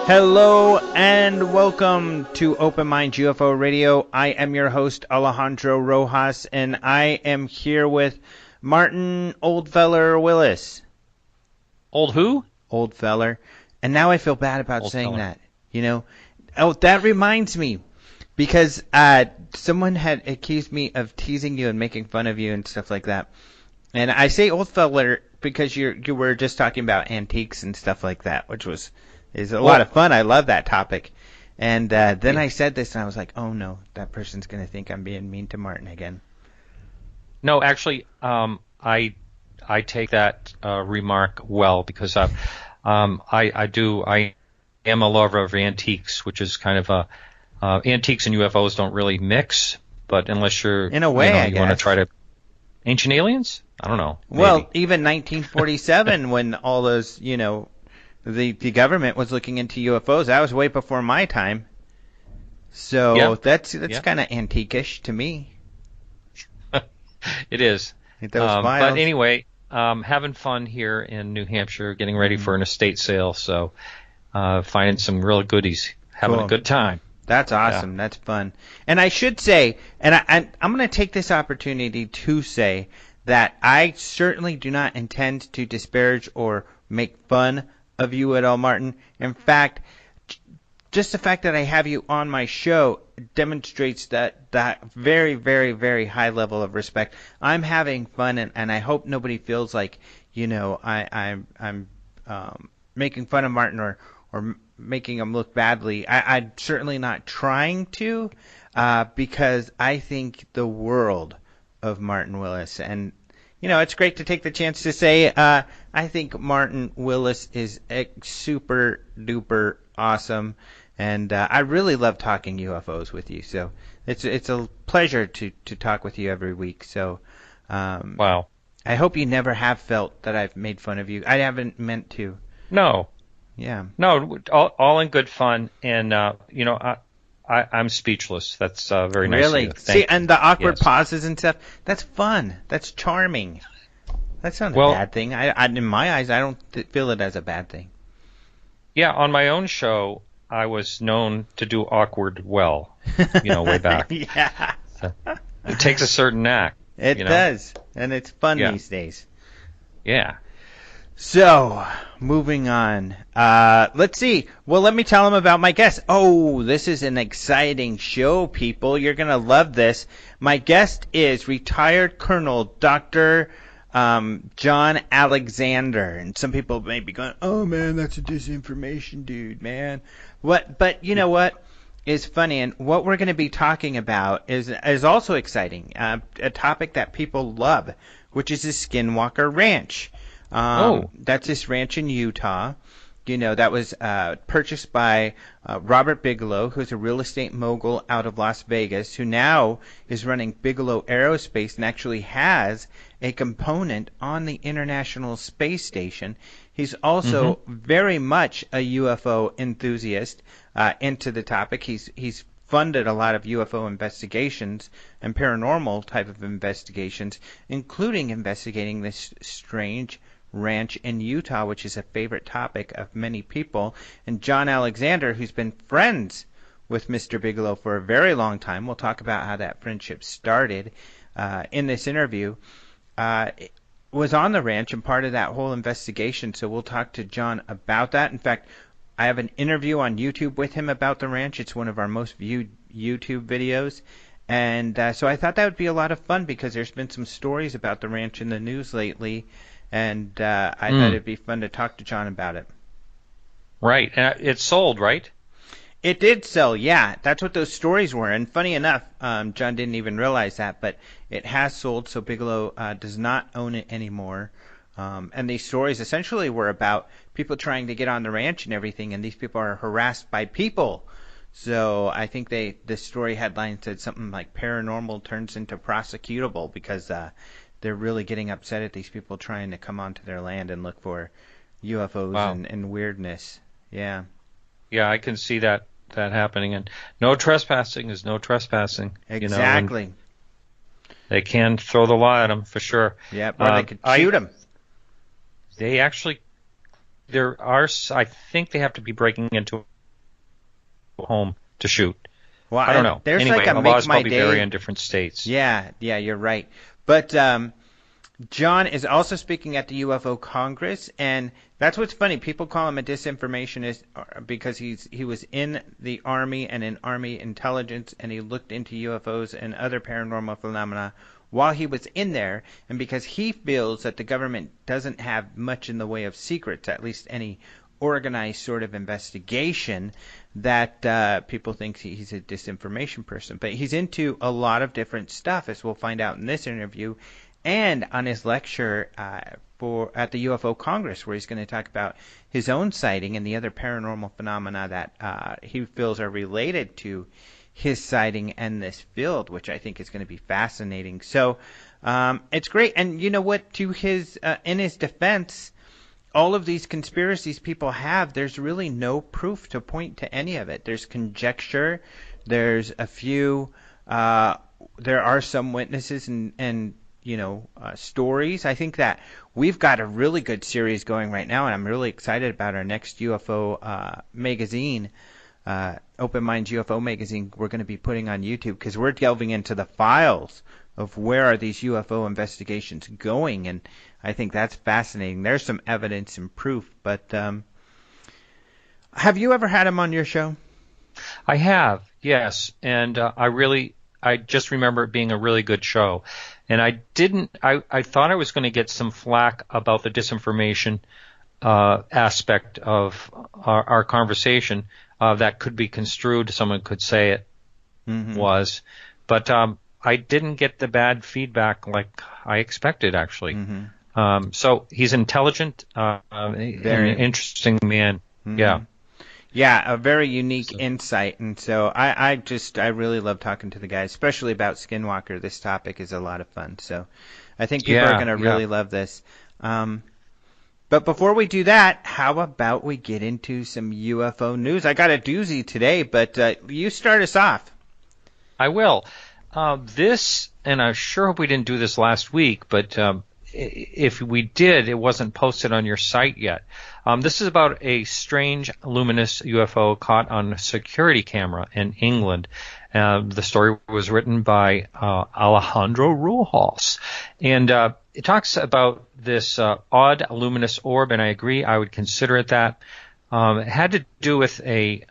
Hello and welcome to Open Mind UFO Radio. I am your host, Alejandro Rojas, and I am here with Martin Oldfeller Willis. Old who? Oldfeller. And now I feel bad about saying that, you know. Oh, that reminds me, because someone had accused me of teasing you and making fun of you and stuff like that. And I say Oldfeller because you were just talking about antiques and stuff like that, which is a lot of fun. I love that topic. And then I said this, and I was like, oh, no, that person's going to think I'm being mean to Martin again. No, actually, I take that remark well, because I am a lover of antiques, which is kind of antiques and UFOs don't really mix, but unless you're in a way, you want to try to ancient aliens. I don't know. Maybe. Well, even 1947, when all those, the government was looking into UFOs, that was way before my time. So that's kind of antique-ish to me. It is. But anyway, having fun here in New Hampshire, getting ready for an estate sale, so finding some real goodies, having a good time. That's awesome. That's fun. And I should say, and I'm going to take this opportunity to say that I certainly do not intend to disparage or make fun of you at all, Martin. In fact, just the fact that I have you on my show demonstrates that very, very, very high level of respect. I'm having fun, and I hope nobody feels like, I'm making fun of Martin or making him look badly. I'm certainly not trying to, because I think the world of Martin Willis. And it's great to take the chance to say I think Martin Willis is super duper awesome, and I really love talking UFOs with you. So it's a pleasure to talk with you every week. So wow, I hope you never have felt that I've made fun of you. I haven't meant to. No. Yeah. No, all in good fun, and I'm speechless. That's very nice really? of you. See, and the awkward pauses and stuff, that's fun. That's charming. That's not a bad thing. I in my eyes, I don't feel it as a bad thing. Yeah, on my own show, I was known to do awkward well, way back. Yeah. So, it takes a certain knack. It does, and it's fun these days. Yeah. So, moving on. Let's see. Well, let me tell them about my guest. Oh, this is an exciting show, people. You're going to love this. My guest is retired Colonel Dr. John Alexander. And some people may be going, oh, man, that's a disinformation dude, man. But you know what is funny? And what we're going to be talking about is also exciting. A topic that people love, which is the Skinwalker Ranch. That's this ranch in Utah, that was purchased by Robert Bigelow, who's a real estate mogul out of Las Vegas, who now is running Bigelow Aerospace and actually has a component on the International Space Station. He's also very much a UFO enthusiast, into the topic. He's funded a lot of UFO investigations and paranormal type of investigations, including investigating this strange ranch in Utah, which is a favorite topic of many people. And John Alexander, who's been friends with Mr. Bigelow for a very long time, we'll talk about how that friendship started in this interview, was on the ranch and part of that whole investigation. So we'll talk to John about that. In fact, I have an interview on YouTube with him about the ranch. It's one of our most viewed YouTube videos. And so I thought that would be a lot of fun, because there's been some stories about the ranch in the news lately. And I thought it'd be fun to talk to John about it. Right. And it's sold, right? It did sell, yeah. That's what those stories were. And funny enough, John didn't even realize that, but it has sold, so Bigelow does not own it anymore. And these stories essentially were about people trying to get on the ranch and everything, and these people are harassed by people. So I think the story headline said something like paranormal turns into prosecutable because they're really getting upset at these people trying to come onto their land and look for UFOs Wow. and weirdness. Yeah. Yeah, I can see that happening. And no trespassing is no trespassing. And Exactly. they can throw the law at them for sure. Yeah, or they could shoot them. They actually, there are, I think they have to be breaking into a home to shoot. Well, I don't know. There's Anyway, like a the make laws my probably vary day. in different states. Yeah, you're right. But John is also speaking at the UFO Congress, and that's what's funny. People call him a disinformationist because he was in the Army and in Army intelligence, and he looked into UFOs and other paranormal phenomena while he was in there, and because he feels that the government doesn't have much in the way of secrets, at least any organized sort of investigation, that people think he's a disinformation person. But he's into a lot of different stuff, as we'll find out in this interview, and on his lecture at the UFO Congress, where he's going to talk about his own sighting and the other paranormal phenomena that he feels are related to his sighting and this field, which I think is going to be fascinating. So it's great. And you know what? To his in his defense, all of these conspiracies people have, there's really no proof to point to any of it. There's conjecture. There's a few. There are some witnesses and stories. I think that we've got a really good series going right now, and I'm really excited about our next UFO magazine. Open Minds UFO magazine we're going to be putting on YouTube because we're delving into the files of where are these UFO investigations going, and I think that's fascinating. There's some evidence and proof, but have you ever had him on your show? I have, yes, and I just remember it being a really good show, and I thought I was going to get some flack about the disinformation aspect of our conversation. That could be construed, someone could say it was, but I didn't get the bad feedback like I expected, actually. So he's intelligent, an interesting man. Yeah. Yeah, a very unique insight, and so I really love talking to the guy, especially about Skinwalker. This topic is a lot of fun, so I think people are going to really love this. But before we do that, how about we get into some UFO news? I got a doozy today, but you start us off. I will. And I sure hope we didn't do this last week, but if we did, it wasn't posted on your site yet. This is about a strange luminous UFO caught on a security camera in England. The story was written by Alejandro Rojas, and it talks about this odd luminous orb, and I agree, I would consider it that. It had to do with a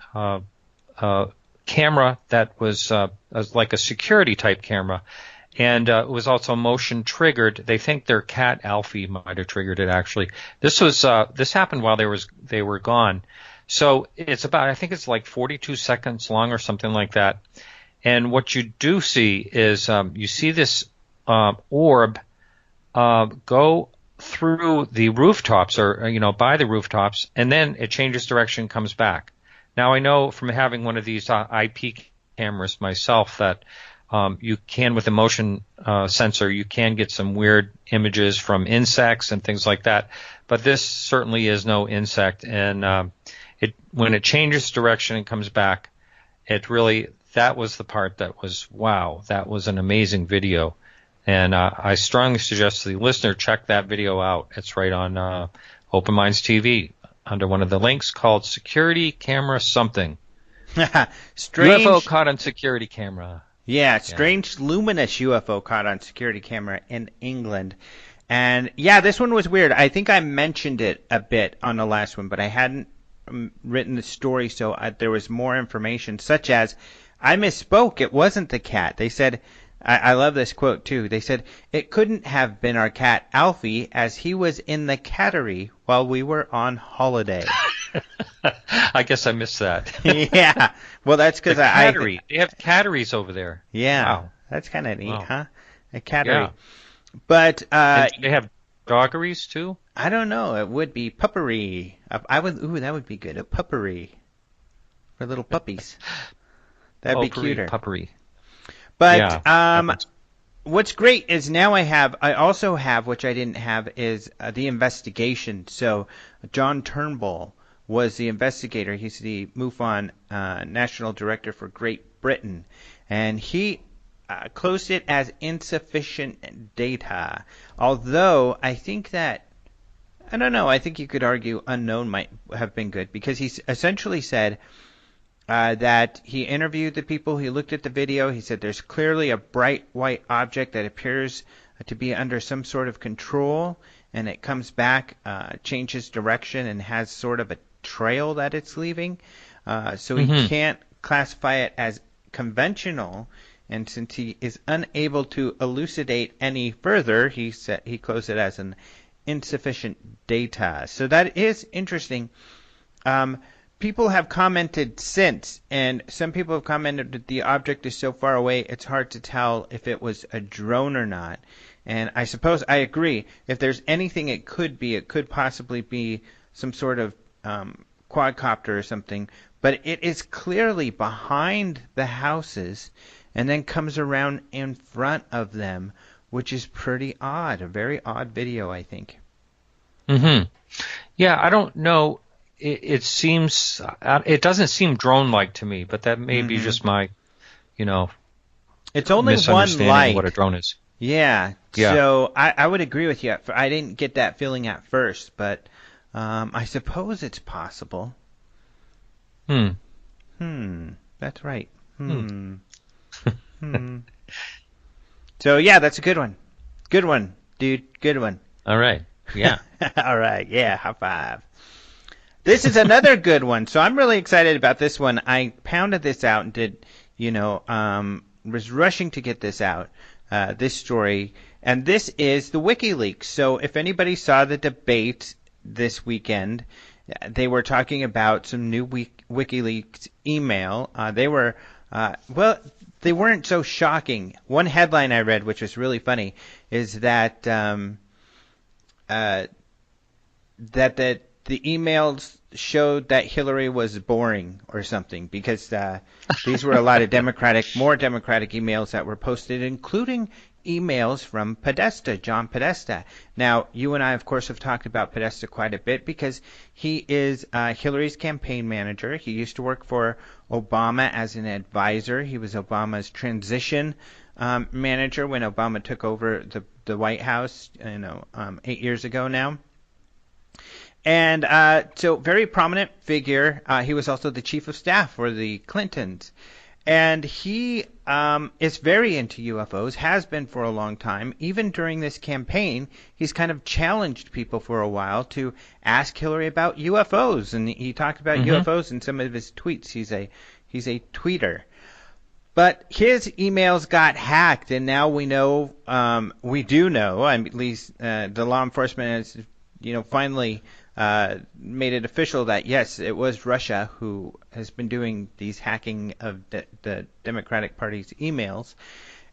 camera that was like a security type camera, and it was also motion triggered. They think their cat Alfie might have triggered it. Actually, this happened while they were gone. So it's about, I think it's like 42 seconds long or something like that. And what you do see is you see this orb go through the rooftops, or by the rooftops, and then it changes direction, comes back. Now I know from having one of these IP cameras myself that you can, with a motion sensor, you can get some weird images from insects and things like that. But this certainly is no insect, and when it changes direction and comes back, that was the part that was, wow, that was an amazing video. And I strongly suggest to the listener, check that video out. It's right on Open Minds TV under one of the links called Security Camera Something. Strange UFO caught on security camera. Yeah, strange luminous UFO caught on security camera in England. And yeah, this one was weird. I think I mentioned it a bit on the last one, but I hadn't written the story, so there was more information, such as I misspoke. It wasn't the cat. They said, I love this quote too. They said, it couldn't have been our cat Alfie, as he was in the cattery while we were on holiday. I guess I missed that. Yeah. Well, that's The because cattery. They have catteries over there. yeah, Wow. that's kind of neat, Wow. huh? A cattery. Yeah. But And do they have doggeries too? I don't know. It would be puppery. I would. Ooh, that would be good. A puppery for little puppies. That'd be Potpourri, cuter. puppery. But Yeah. Happens. what's great is now I also have, which I didn't have, is the investigation. So John Turnbull was the investigator. He's the MUFON National Director for Great Britain, and he closed it as insufficient data. Although I think that I don't know. I think you could argue unknown might have been good because he essentially said that he interviewed the people, he looked at the video, he said there's clearly a bright white object that appears to be under some sort of control, and it comes back, changes direction, and has sort of a trail that it's leaving. So he Mm-hmm. can't classify it as conventional, and since he is unable to elucidate any further, he closed it as an insufficient data. So that is interesting. Um, People have commented since, and some people have commented that the object is so far away it's hard to tell if it was a drone or not. And I suppose I agree. If there's anything it could possibly be some sort of quadcopter or something. But it is clearly behind the houses and then comes around in front of them, which is pretty odd. A very odd video, I think. Mm-hmm. Yeah, I don't know. It seems it doesn't seem drone-like to me, but that may be Hmm. just my, you know, It's only one misunderstanding of what a light. drone is. Yeah, Yeah. so I would agree with you. I didn't get that feeling at first, but I suppose it's possible. Hmm. Hmm, that's right. Hmm. Hmm, hmm. So yeah, that's a good one. Good one, dude. Good one. All right. Yeah. All right, yeah, high five. This is another good one. So I'm really excited about this one. I pounded this out and was rushing to get this out, this story. And this is the WikiLeaks. So if anybody saw the debate this weekend, they were talking about some new WikiLeaks email. Well, they weren't so shocking. One headline I read, which was really funny, is that the emails showed that Hillary was boring or something because these were a lot of more Democratic emails that were posted, including emails from Podesta, John Podesta. Now, you and I, of course, have talked about Podesta quite a bit because he is Hillary's campaign manager. He used to work for Obama as an advisor. He was Obama's transition manager when Obama took over the White House, 8 years ago now. And so, very prominent figure. He was also the chief of staff for the Clintons. And he is very into UFOs, has been for a long time. Even during this campaign, he's kind of challenged people for a while to ask Hillary about UFOs. And he talked about Mm-hmm. UFOs in some of his tweets. He's a tweeter. But his emails got hacked, and now we know, we do know, at least the law enforcement has, finally made it official that yes, it was Russia who has been doing these hacking of the Democratic Party's emails,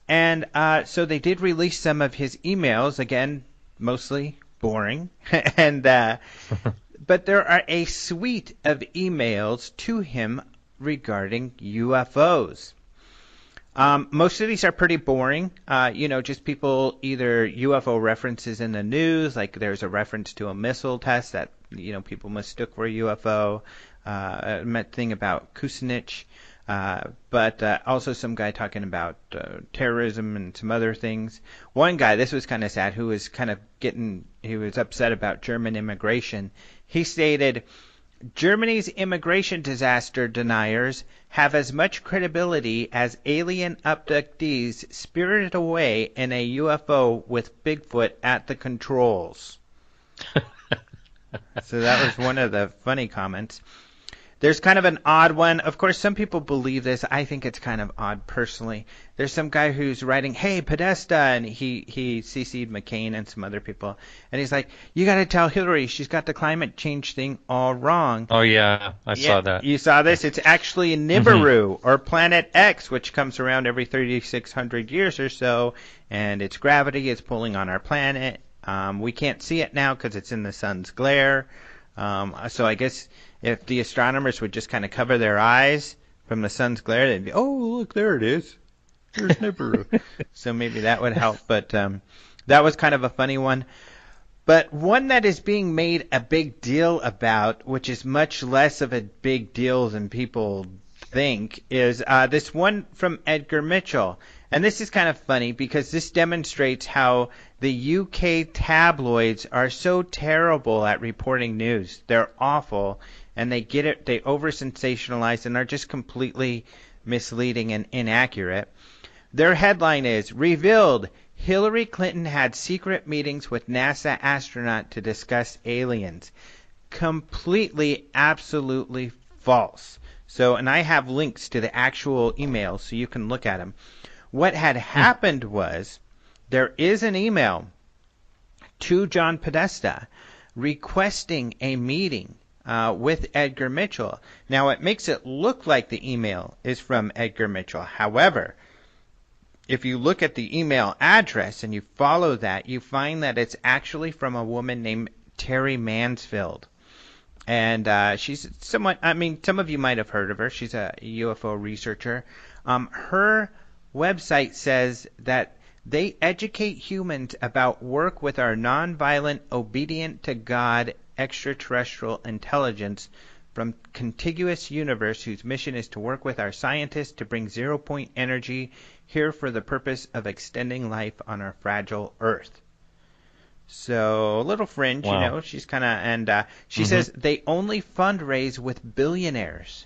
and so they did release some of his emails. Again, mostly boring, and but there are a suite of emails to him regarding UFOs. Most of these are pretty boring. Just people either UFO references in the news, like there's a reference to a missile test that people mistook for a UFO. Thing about Kucinich, but also some guy talking about terrorism and some other things. One guy, this was kind of sad, who was he was upset about German immigration. He stated, Germany's immigration disaster deniers have as much credibility as alien abductees spirited away in a UFO with Bigfoot at the controls. So that was one of the funny comments. There's kind of an odd one. Of course, some people believe this. I think it's kind of odd personally. There's some guy who's writing, "Hey, Podesta," and he CC'd McCain and some other people, and he's like, "You got to tell Hillary she's got the climate change thing all wrong." Oh yeah, I saw that. You saw this? It's actually Nibiru or Planet X, which comes around every 3,600 years or so, and its gravity is pulling on our planet. We can't see it now because it's in the sun's glare. So I guess if the astronomers would just kind of cover their eyes from the sun's glare, they'd be, "Oh, look, there it is. There's Nibiru." So maybe that would help. But that was kind of a funny one. But one that is being made a big deal about, which is much less of a big deal than people think, is this one from Edgar Mitchell. And this is kind of funny because this demonstrates how the UK tabloids are so terrible at reporting news. They're awful, and they get it, they over-sensationalize and are just completely misleading and inaccurate. Their headline is, "Revealed, Hillary Clinton had secret meetings with NASA astronaut to discuss aliens." Completely, absolutely false. So, and I have links to the actual emails so you can look at them. What had happened was there is an email to John Podesta requesting a meeting with Edgar Mitchell. Now, it makes it look like the email is from Edgar Mitchell. However, if you look at the email address and you follow that, you find that it's actually from a woman named Terry Mansfield. And she's somewhat, I mean, some of you might have heard of her. She's a UFO researcher. Her website says that they educate humans about work with our nonviolent, obedient to God extraterrestrial intelligence from contiguous universe whose mission is to work with our scientists to bring zero-point energy here for the purpose of extending life on our fragile Earth. So a little fringe, Wow. you know. She's kind of, and she says they only fundraise with billionaires.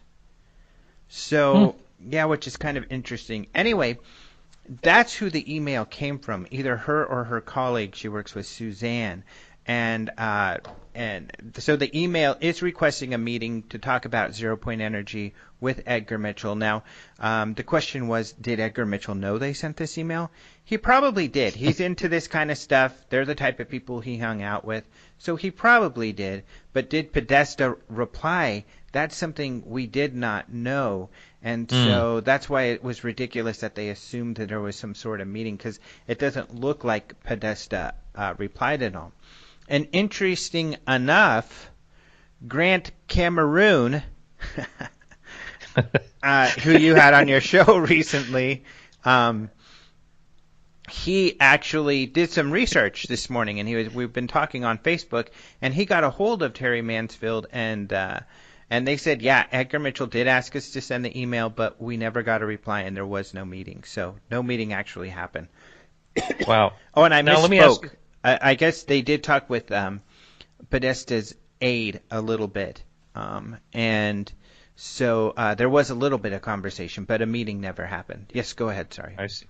So yeah, which is kind of interesting. Anyway, that's who the email came from, either her or her colleague. She works with Suzanne. And so the email is requesting a meeting to talk about zero-point energy with Edgar Mitchell. Now, the question was, did Edgar Mitchell know they sent this email? He probably did. He's into this kind of stuff. They're the type of people he hung out with. So he probably did. But did Podesta reply? That's something we did not know. And so that's why it was ridiculous that they assumed that there was some sort of meeting, because it doesn't look like Podesta replied at all. And interesting enough, Grant Cameroon, who you had on your show recently, he actually did some research this morning, and we've been talking on Facebook, and he got a hold of Terry Mansfield, and they said, yeah, Edgar Mitchell did ask us to send the email, but we never got a reply, and there was no meeting. So no meeting actually happened. Wow. Oh, and I Now, misspoke. let me ask you- I guess they did talk with Podesta's aide a little bit, and so there was a little bit of conversation, but a meeting never happened. Yes, go ahead. Sorry. I see.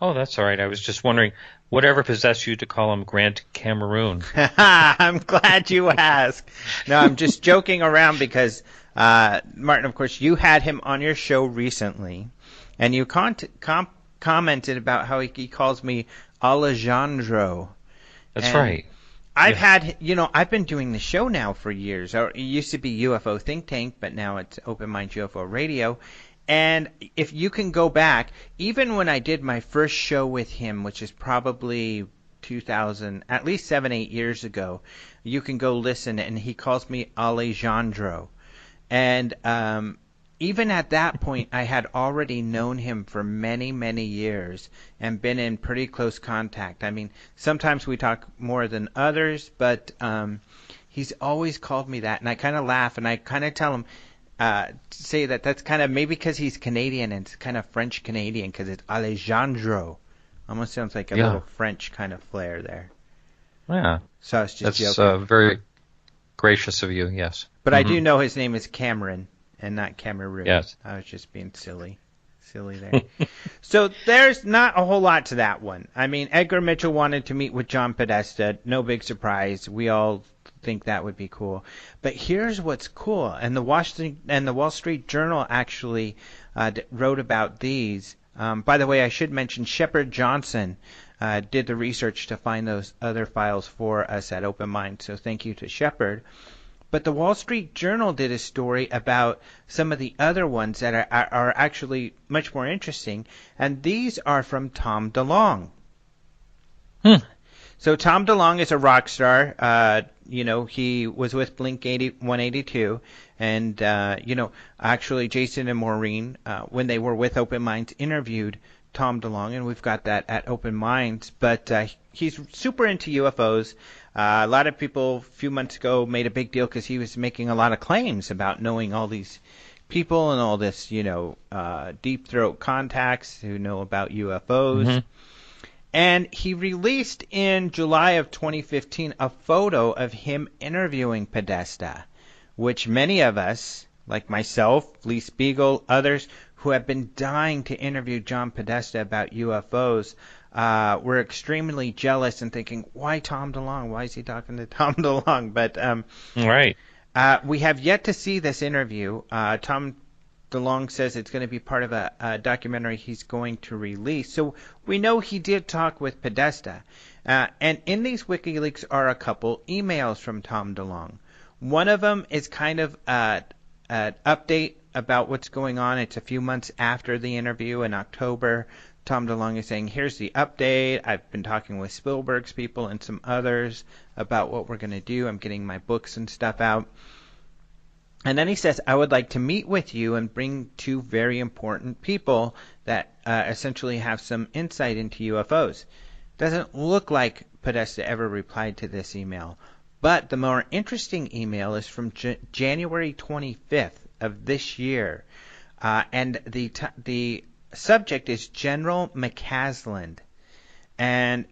Oh, that's all right. I was just wondering, whatever possessed you to call him Grant Cameroon? I'm glad you asked. No, I'm just joking around because, Martin, of course, you had him on your show recently, and you commented about how he calls me Alejandro. That's right. I've been doing the show now for years. It used to be UFO Think Tank, but now it's Open Mind UFO Radio. And if you can go back, even when I did my first show with him, which is probably 2000, at least 7-8 years ago, you can go listen, and he calls me Alejandro. And even at that point, I had already known him for many, many years and been in pretty close contact. I mean, sometimes we talk more than others, but he's always called me that. And I kind of laugh, and I kind of tell him, say that's kind of maybe because he's Canadian, and it's kind of French-Canadian because it's Alejandro. Almost sounds like a little French kind of flair there. Yeah. So I was just That's joking. very gracious of you, yes. But I do know his name is Cameron and not Cameroon. Yes. I was just being silly there. So there's not a whole lot to that one. I mean, Edgar Mitchell wanted to meet with John Podesta. No big surprise. We all think that would be cool. But here's what's cool, and the Wall Street Journal actually wrote about these. By the way, I should mention Shepard Johnson did the research to find those other files for us at Open Mind. So thank you to Shepard. But the Wall Street Journal did a story about some of the other ones that are actually much more interesting, and these are from Tom DeLonge. So Tom DeLonge is a rock star. He was with Blink 182, and actually Jason and Maureen, when they were with Open Minds, interviewed Tom DeLonge, and we've got that at Open Minds. But he's super into UFOs. A lot of people a few months ago made a big deal because he was making a lot of claims about knowing all these people and all this, deep throat contacts who know about UFOs. Mm-hmm. And he released in July of 2015 a photo of him interviewing Podesta, which many of us, like myself, Lee Spiegel, others who have been dying to interview John Podesta about UFOs, were extremely jealous and thinking, why Tom DeLonge? Why is he talking to Tom DeLonge? But right. We have yet to see this interview. Tom DeLonge says it's going to be part of a documentary he's going to release. So we know he did talk with Podesta. And in these WikiLeaks are a couple emails from Tom DeLonge. One of them is kind of an update about what's going on. It's a few months after the interview in October. Tom DeLonge is saying, here's the update. I've been talking with Spielberg's people and some others about what we're going to do. I'm getting my books and stuff out. And then he says, I would like to meet with you and bring two very important people that essentially have some insight into UFOs. Doesn't look like Podesta ever replied to this email. But the more interesting email is from January 25th of this year. And the subject is General McCasland. And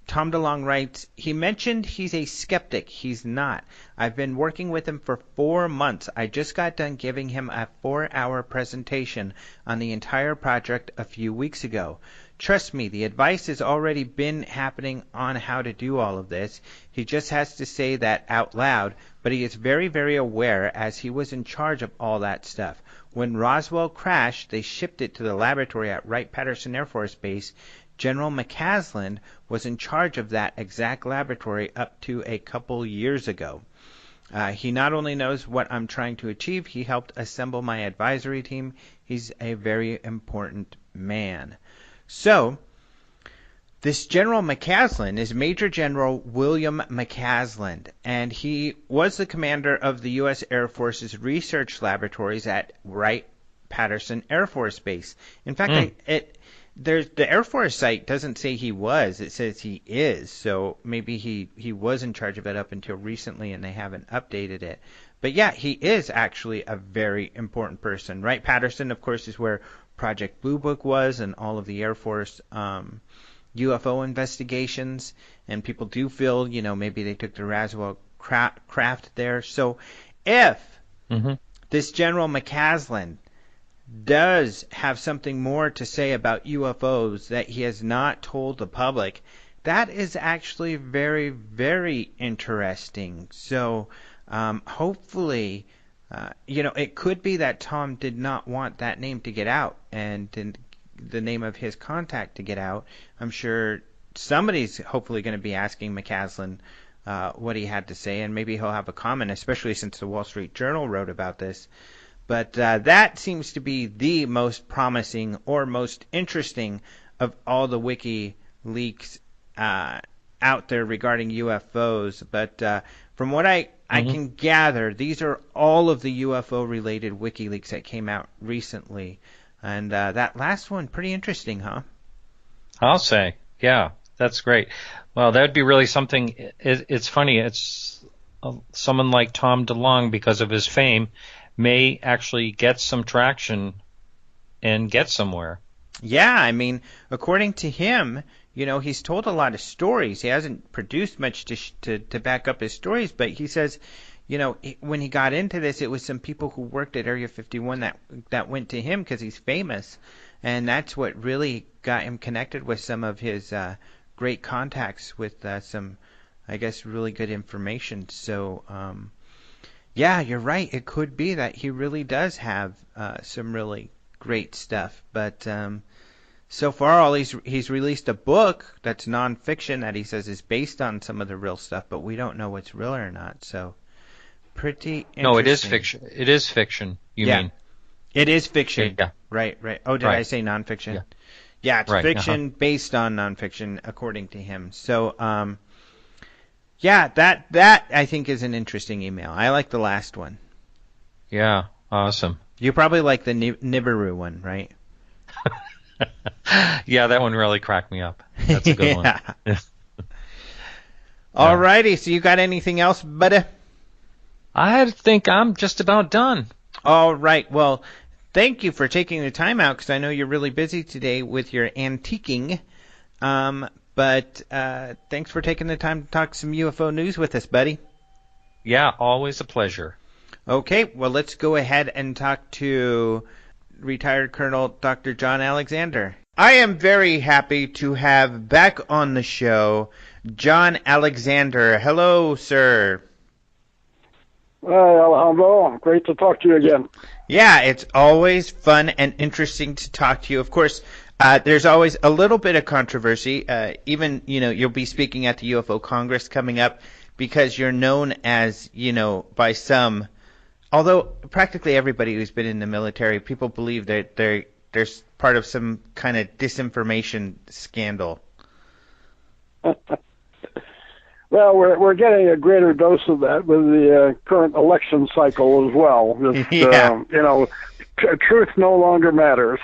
Tom DeLonge writes, he mentioned he's a skeptic. He's not. I've been working with him for 4 months. I just got done giving him a 4-hour presentation on the entire project a few weeks ago. Trust me, the advice has already been happening on how to do all of this. He just has to say that out loud, but he is very, very aware as he was in charge of all that stuff. When Roswell crashed, they shipped it to the laboratory at Wright-Patterson Air Force Base. General McCasland was in charge of that exact laboratory up to a couple years ago. He not only knows what I'm trying to achieve, he helped assemble my advisory team. He's a very important man. So, this General McCasland is Major General William McCasland, and he was the commander of the U.S. Air Force's research laboratories at Wright-Patterson Air Force Base. In fact, the Air Force site doesn't say he was. It says he is. So maybe he was in charge of it up until recently and they haven't updated it. But yeah, he is actually a very important person. Wright-Patterson, of course, is where Project Blue Book was and all of the Air Force UFO investigations. And people do feel, maybe they took the Roswell craft there. So if this General McCasland does have something more to say about UFOs that he has not told the public, that is actually very, very interesting. So hopefully, it could be that Tom did not want that name to get out and the name of his contact to get out. I'm sure somebody's hopefully going to be asking McCasland what he had to say, and maybe he'll have a comment, especially since the Wall Street Journal wrote about this. But that seems to be the most promising or most interesting of all the WikiLeaks out there regarding UFOs. But from what I can gather, these are all of the UFO-related WikiLeaks that came out recently. And that last one, pretty interesting, huh? I'll say. Yeah, that's great. Well, that would be really something. It's funny. It's someone like Tom DeLonge, because of his fame, may actually get some traction and get somewhere. Yeah, I mean, according to him, he's told a lot of stories. He hasn't produced much to back up his stories, but he says, when he got into this, it was some people who worked at Area 51 that went to him because he's famous, and that's what really got him connected with some of his great contacts with some I guess, really good information. So, yeah, you're right. It could be that he really does have some really great stuff. But so far, all he's released a book that's nonfiction that he says is based on some of the real stuff, but we don't know what's real or not. So, pretty interesting. No, it is fiction. It is fiction. You mean? It is fiction. Yeah. Right. Oh, did I say nonfiction? Yeah. Yeah, it's right. fiction based on nonfiction, according to him. So, yeah, that I think is an interesting email. I like the last one. Yeah, awesome. You probably like the Nibiru one, right? Yeah, that one really cracked me up. That's a good one. All righty, so you got anything else, buddy? I think I'm just about done. All right, well, thank you for taking the time out, because I know you're really busy today with your antiquing. But thanks for taking the time to talk some UFO news with us, buddy. Yeah, always a pleasure. Okay, well, let's go ahead and talk to retired Colonel Dr. John Alexander. I am very happy to have back on the show John Alexander. Hello, sir. Hi, Alejandro. Great to talk to you again. Yeah, it's always fun and interesting to talk to you. Of course, there's always a little bit of controversy. Even, you'll be speaking at the UFO Congress coming up because you're known as, by some, although practically everybody who's been in the military, people believe that there's part of some kind of disinformation scandal. Well, we're getting a greater dose of that with the current election cycle as well. Just, truth no longer matters.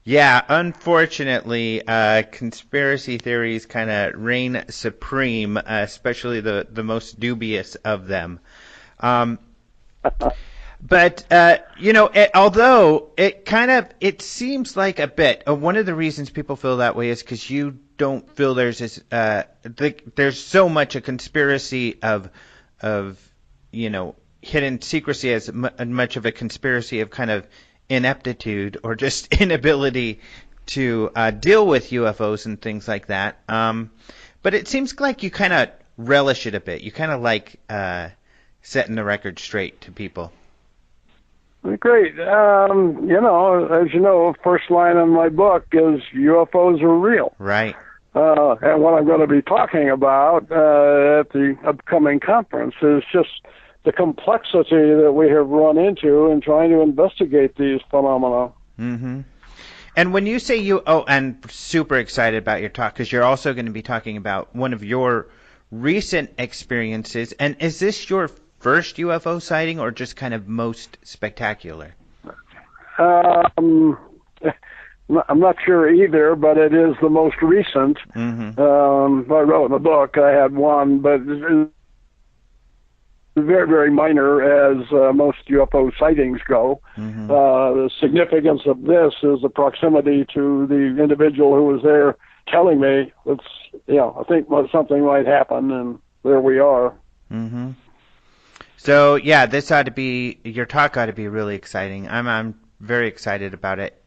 Yeah, unfortunately, conspiracy theories kind of reign supreme, especially the most dubious of them. But although it seems like a bit. One of the reasons people feel that way is because you don't feel there's there's so much a conspiracy of hidden secrecy as much of a conspiracy of kind of ineptitude or just inability to deal with UFOs and things like that. But it seems like you kind of relish it a bit. You kind of like setting the record straight to people. Great. As you know, first line in my book is UFOs are real. Right. And what I'm going to be talking about at the upcoming conference is just the complexity that we have run into in trying to investigate these phenomena. Mm-hmm. And when you say and super excited about your talk, because you're also going to be talking about one of your recent experiences. And is this your first UFO sighting or just kind of most spectacular? I'm not sure either, but it is the most recent. Mm-hmm. I wrote in the book, I had one, but it's very, very minor as most UFO sightings go. Mm-hmm. The significance of this is the proximity to the individual who was there telling me, I think something might happen, and there we are. Mm-hmm. So, yeah, your talk ought to be really exciting. I'm very excited about it.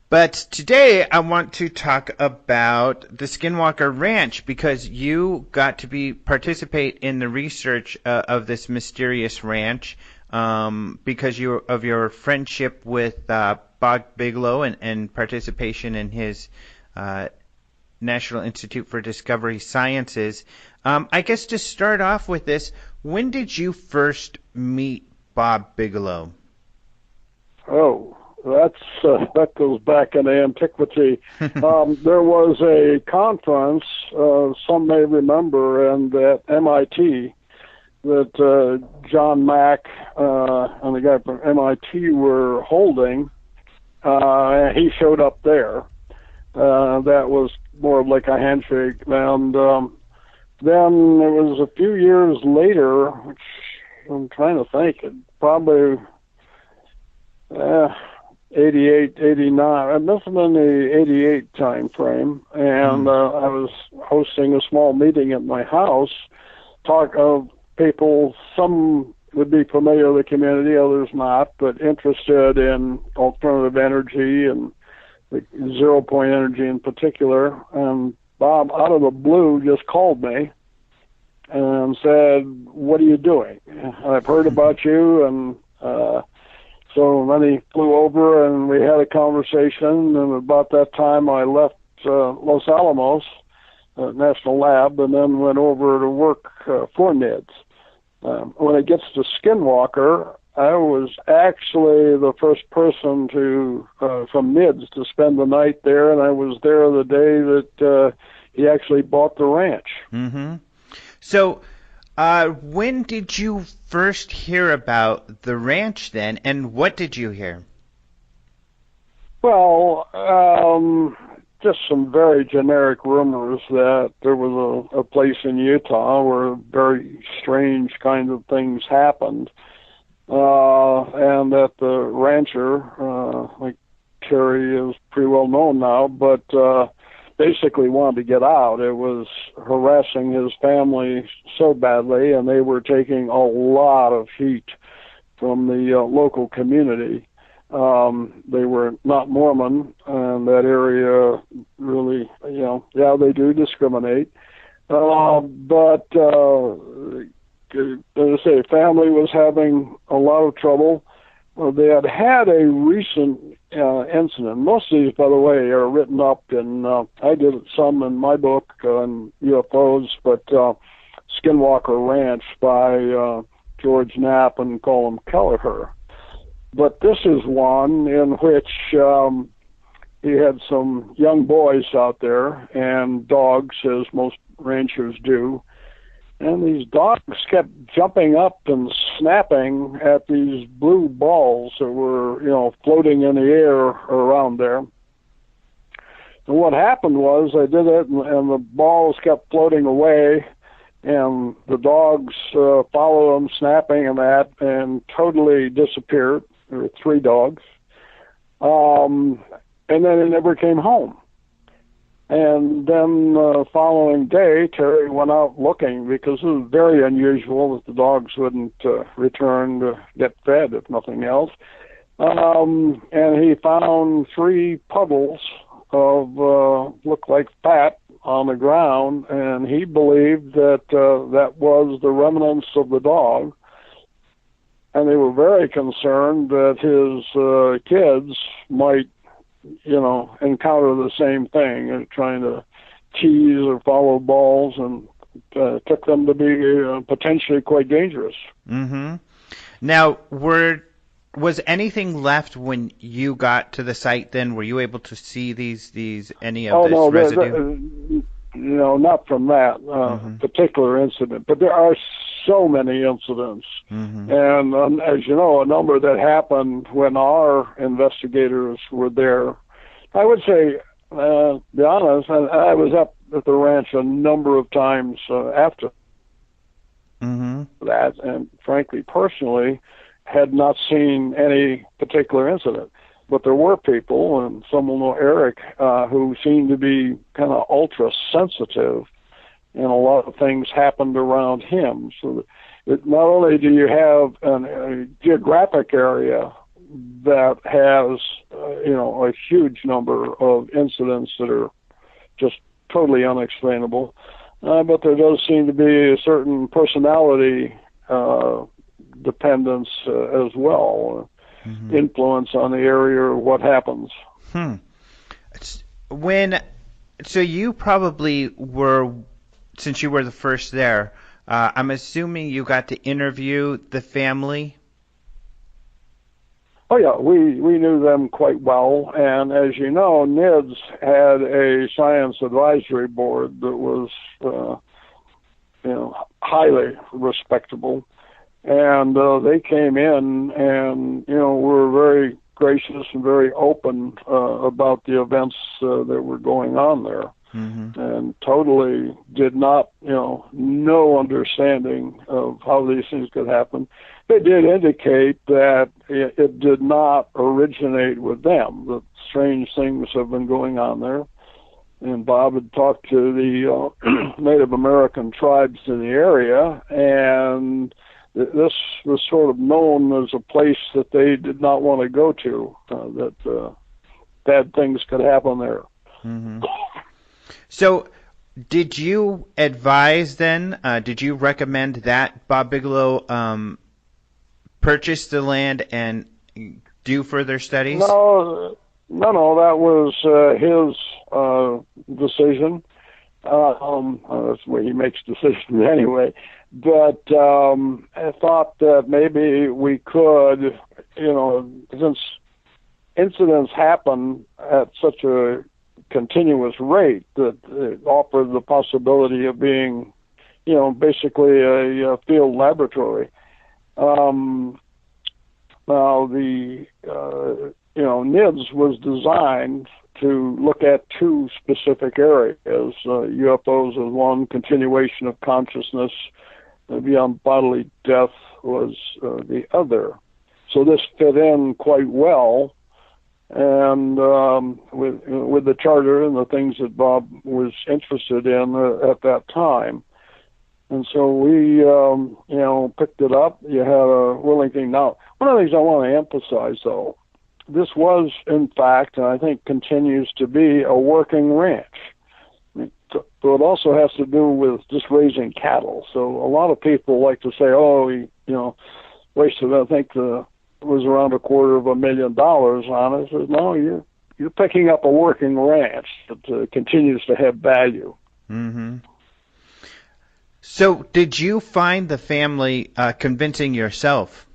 But today I want to talk about the Skinwalker Ranch because you got to participate in the research of this mysterious ranch because of your friendship with Bob Bigelow and participation in his National Institute for Discovery Sciences. I guess to start off with this, when did you first meet Bob Bigelow? Oh. That goes back in antiquity. There was a conference, some may remember, at MIT that John Mack and the guy from MIT were holding. And he showed up there. That was more like a handshake. And then it was a few years later, which I'm trying to think, probably 88, 89. It must have been the 88 time frame. And I was hosting a small meeting at my house, talk of people, some would be familiar with the community, others not, but interested in alternative energy and the zero-point energy in particular. And Bob, out of the blue, just called me and said, "What are you doing? I've heard about you." And so then he flew over and we had a conversation. And about that time, I left Los Alamos National Lab and then went over to work for NIDS. When it gets to Skinwalker, I was actually the first person from NIDS to spend the night there, and I was there the day that he actually bought the ranch. Mm-hmm. So, when did you first hear about the ranch then, and what did you hear? Well, just some very generic rumors that there was a place in Utah where very strange kind of things happened, and that the rancher, like Terry is pretty well known now, but basically wanted to get out. It was harassing his family so badly, and they were taking a lot of heat from the local community. They were not Mormon, and that area really, they do discriminate. But as I say, family was having a lot of trouble. They had a recent incident. Most of these, by the way, are written up in, I did some in my book on UFOs, but Skinwalker Ranch by George Knapp and Colin Kelleher. But this is one in which he had some young boys out there and dogs, as most ranchers do. And these dogs kept jumping up and snapping at these blue balls that were, floating in the air around there. And what happened was they did it, and the balls kept floating away, and the dogs followed them, snapping and that, and totally disappeared. There were 3 dogs. And then they never came home. And then the following day, Terry went out looking because it was very unusual that the dogs wouldn't return to get fed, if nothing else. And he found 3 puddles of looked like fat on the ground, and he believed that that was the remnants of the dog. And they were very concerned that his kids might encounter the same thing, trying to tease or follow balls, and took them to be potentially quite dangerous. Mm-hmm. Now, was anything left when you got to the site then? Were you able to see any of this residue? Not from that particular incident, but there are so many incidents. Mm-hmm. And as you know, a number that happened when our investigators were there. I would say, to be honest, I was up at the ranch a number of times after that, and frankly, personally, had not seen any particular incident. But there were people, and some will know Eric, who seemed to be kind of ultra sensitive, and a lot of things happened around him. So that not only do you have a geographic area that has, a huge number of incidents that are just totally unexplainable, but there does seem to be a certain personality dependence as well. Influence on the area or what happens. So you probably were, since you were the first there, I'm assuming you got to interview the family? Oh yeah, we knew them quite well, and as you know, NIDS had a science advisory board that was, highly respectable. And they came in and, were very gracious and very open about the events that were going on there. Mm-hmm. And totally did not, no understanding of how these things could happen. They did indicate that it did not originate with them, that strange things have been going on there. And Bob had talked to the Native American tribes in the area, and this was sort of known as a place that they did not want to go to, that bad things could happen there. Mm-hmm. So did you advise then? Did you recommend that Bob Bigelow purchase the land and do further studies? No, that was his decision. That's the way he makes decisions anyway. But I thought that maybe we could, since incidents happen at such a continuous rate that it offered the possibility of being, basically a field laboratory. Now the NIDS was designed to look at two specific areas. UFOs is one, continuation of consciousness beyond bodily death was the other. So this fit in quite well, and with the charter and the things that Bob was interested in at that time. And so we, picked it up. You had a willing thing. Now, one of the things I want to emphasize, though, this was, in fact, and I think continues to be, a working ranch. So it also has to do with just raising cattle. So a lot of people like to say, oh, he, wasted, I think, it was around $250,000 on it. I said, no, you're picking up a working ranch that continues to have value. Mm-hmm. So did you find the family convincing yourself?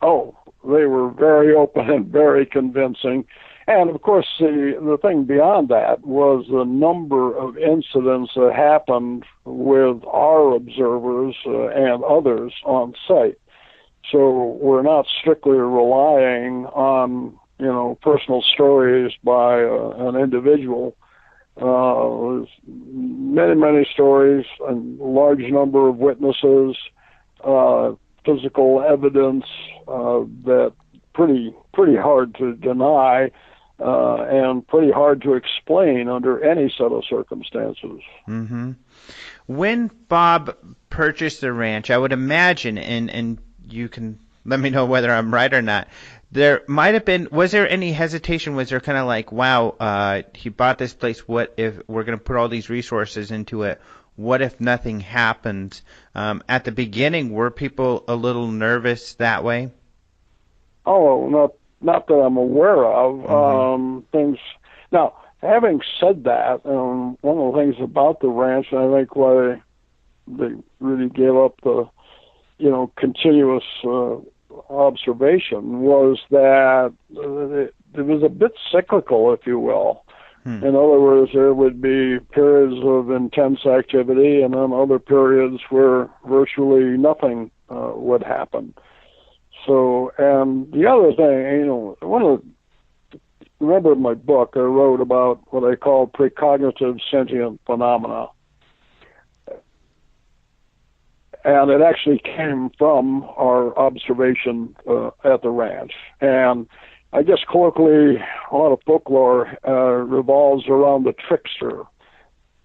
Oh, they were very open and very convincing. And, of course, the thing beyond that was the number of incidents that happened with our observers and others on site. So we're not strictly relying on, personal stories by an individual. There's many stories, a large number of witnesses, physical evidence that pretty hard to deny and pretty hard to explain under any set of circumstances. Mm-hmm. When Bob purchased the ranch, I would imagine, and you can let me know whether I'm right or not, there might have been, was there any hesitation? Was there kind of like, wow, he bought this place, what if we're going to put all these resources into it? What if nothing happens? At the beginning, were people a little nervous that way? Oh, not that I'm aware of. Mm-hmm. Things. Now, having said that, one of the things about the ranch, and I think why they really gave up the, continuous observation, was that it was a bit cyclical, if you will. In other words, there would be periods of intense activity and then other periods where virtually nothing would happen. So, and the other thing, remember in my book I wrote about what I call precognitive sentient phenomena. And it actually came from our observation at the ranch. And I guess colloquially, a lot of folklore revolves around the trickster.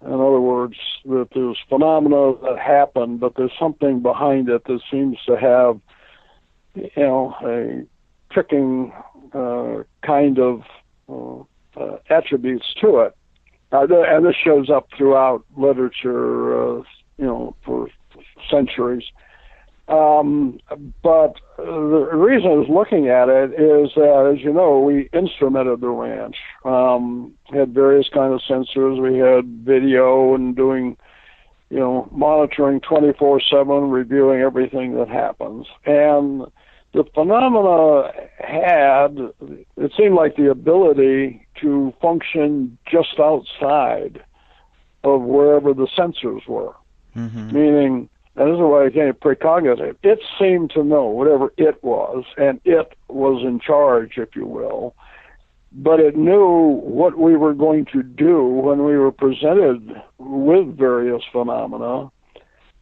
In other words, that there's phenomena that happen, but there's something behind it that seems to have, a tricking kind of attributes to it. And this shows up throughout literature, for centuries. But the reason I was looking at it is that, as you know, we instrumented the ranch. Had various kind of sensors. We had video and doing, monitoring 24/7, reviewing everything that happens. And the phenomena it seemed like the ability to function just outside of wherever the sensors were. Mm-hmm. Meaning, and this is why I came precognitive. It seemed to know whatever it was, and it was in charge, if you will. But it knew what we were going to do when we were presented with various phenomena.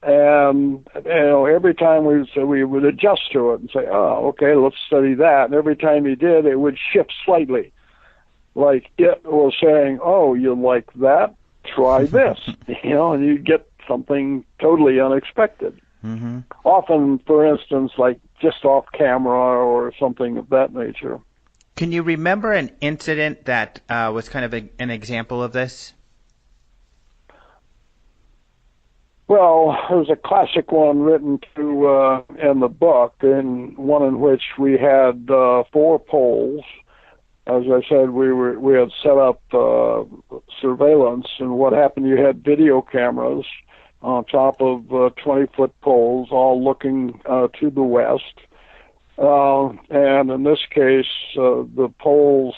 And, every time we would adjust to it and say, oh, okay, let's study that. And every time he did, it would shift slightly. Like it was saying, oh, you like that? Try this. And you'd get something totally unexpected. Mm-hmm. Often, for instance, like just off camera or something of that nature. Can you remember an incident that was kind of an example of this? Well, there's a classic one written to in the book, and one in which we had 4 poles. As I said, we had set up surveillance, and what happened? You had video cameras on top of 20-foot poles, all looking to the west. And in this case, the poles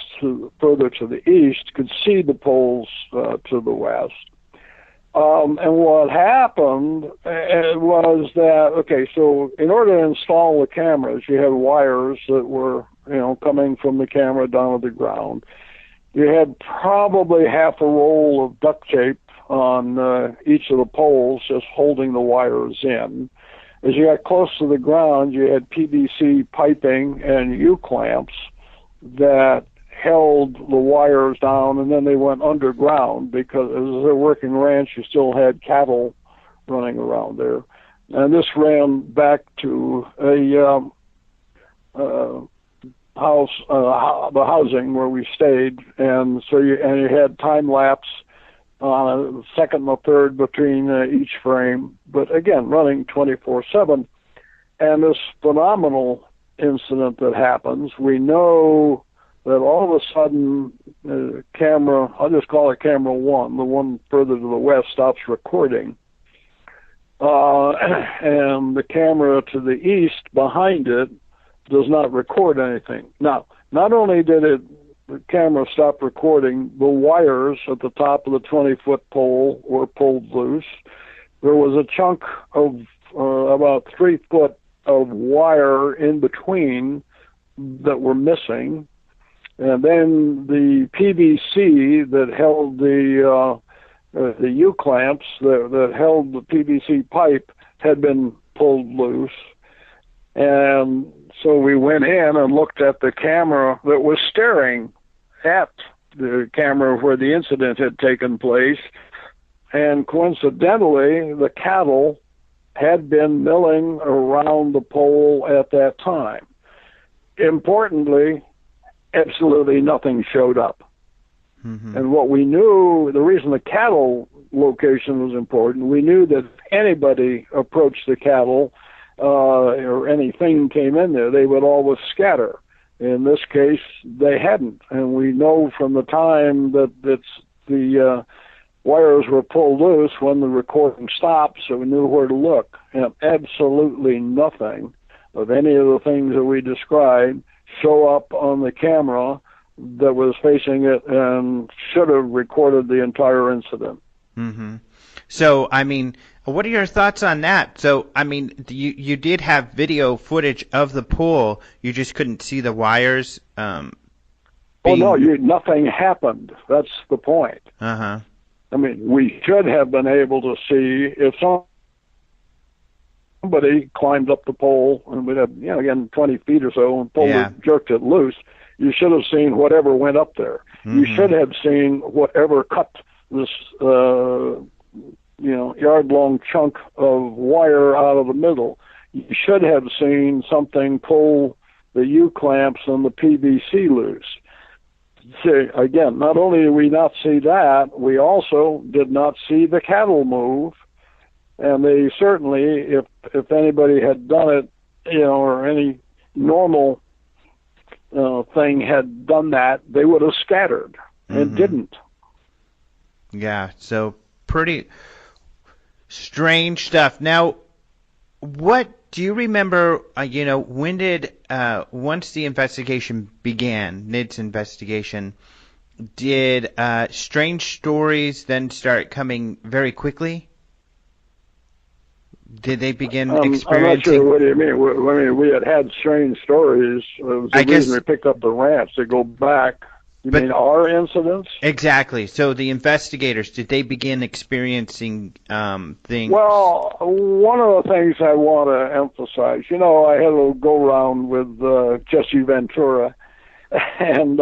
further to the east could see the poles to the west. And what happened was that, okay, so in order to install the cameras, you had wires that were, coming from the camera down to the ground. You had probably half a roll of duct tape on each of the poles, just holding the wires in. As you got close to the ground, you had PVC piping and U-clamps that held the wires down, and then they went underground because as a working ranch, you still had cattle running around there. And this ran back to a house, the housing where we stayed, and so you had time lapse on a second and a third between each frame, but again running 24/7. And this phenomenal incident that happens, we know that all of a sudden camera, I'll just call it camera 1, the one further to the west, stops recording. And the camera to the east behind it does not record anything. Now, not only did the camera stop recording, the wires at the top of the 20-foot pole were pulled loose. There was a chunk of about 3 foot of wire in between that were missing. And then the PVC that held the U-clamps that held the PVC pipe had been pulled loose. And so we went in and looked at the camera that was staring at the camera where the incident had taken place. And coincidentally, the cattle had been milling around the pole at that time. Importantly, absolutely nothing showed up. Mm-hmm. And what we knew, the reason the cattle location was important, we knew that if anybody approached the cattle or anything came in there, they would always scatter. In this case, they hadn't. And we know from the time that the wires were pulled loose when the recording stopped, so we knew where to look. And absolutely nothing of any of the things that we described show up on the camera that was facing it and should have recorded the entire incident. Mm-hmm. So, I mean, what are your thoughts on that? So, I mean, you did have video footage of the pool. You just couldn't see the wires. Oh, no, nothing happened. That's the point. Uh-huh. I mean, we should have been able to see if somebody climbed up the pole and we'd have, again, 20 feet or so and pulled it, jerked it loose. You should have seen whatever went up there. Mm-hmm. You should have seen whatever cut this, yard-long chunk of wire out of the middle. You should have seen something pull the U-clamps and the PVC loose. See, again, not only did we not see that, we also did not see the cattle move. And they certainly, if anybody had done it, or any normal thing had done that, they would have scattered and didn't. Yeah, so pretty strange stuff. Now, what do you remember, when did, once the investigation began, NID's investigation, did strange stories then start coming very quickly? Did they begin experiencing... I'm not sure what do you mean. I mean, we had strange stories. It was the reason we picked up the ranch to go back. You mean our incidents? Exactly. So the investigators, did they begin experiencing things? Well, one of the things I want to emphasize, I had a little go-around with Jesse Ventura and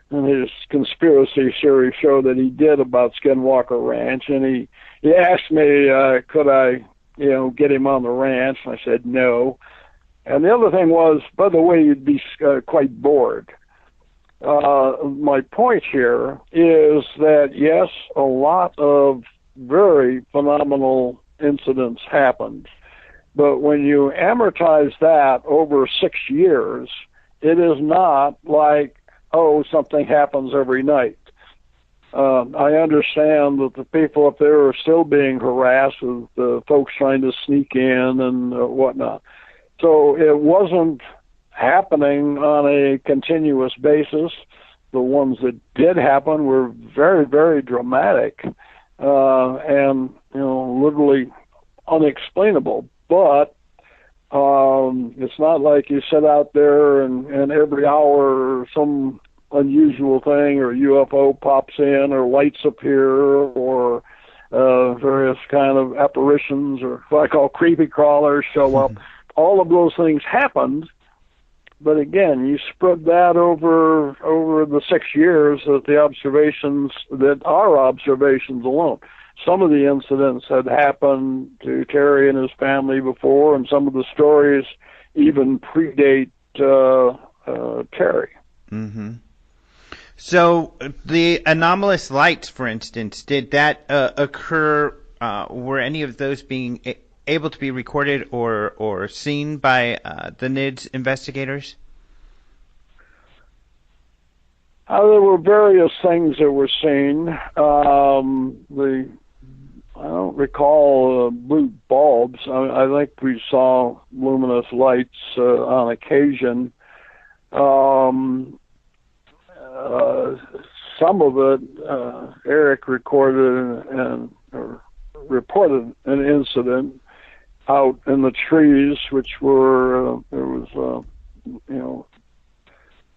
his conspiracy theory show that he did about Skinwalker Ranch, and he asked me, could I get him on the ranch, and I said no. And the other thing was, by the way, you'd be quite bored. My point here is that, yes, a lot of very phenomenal incidents happened. But when you amortize that over 6 years, it is not like, oh, something happens every night. I understand that the people up there are still being harassed with folks trying to sneak in and whatnot. So it wasn't happening on a continuous basis. The ones that did happen were very, very dramatic and, literally unexplainable. But it's not like you sit out there and every hour some unusual thing or UFO pops in or lights appear or various kind of apparitions or what I call creepy crawlers show up. All of those things happened, but again, you spread that over the 6 years that our observations alone. Some of the incidents had happened to Terry and his family before, and some of the stories even predate Terry. Mm-hmm. So the anomalous lights, for instance, did that occur? Were any of those being able to be recorded or seen by the NIDS investigators? There were various things that were seen. I don't recall blue bulbs. I think we saw luminous lights on occasion. Some of it, Eric recorded or reported an incident out in the trees, which were there was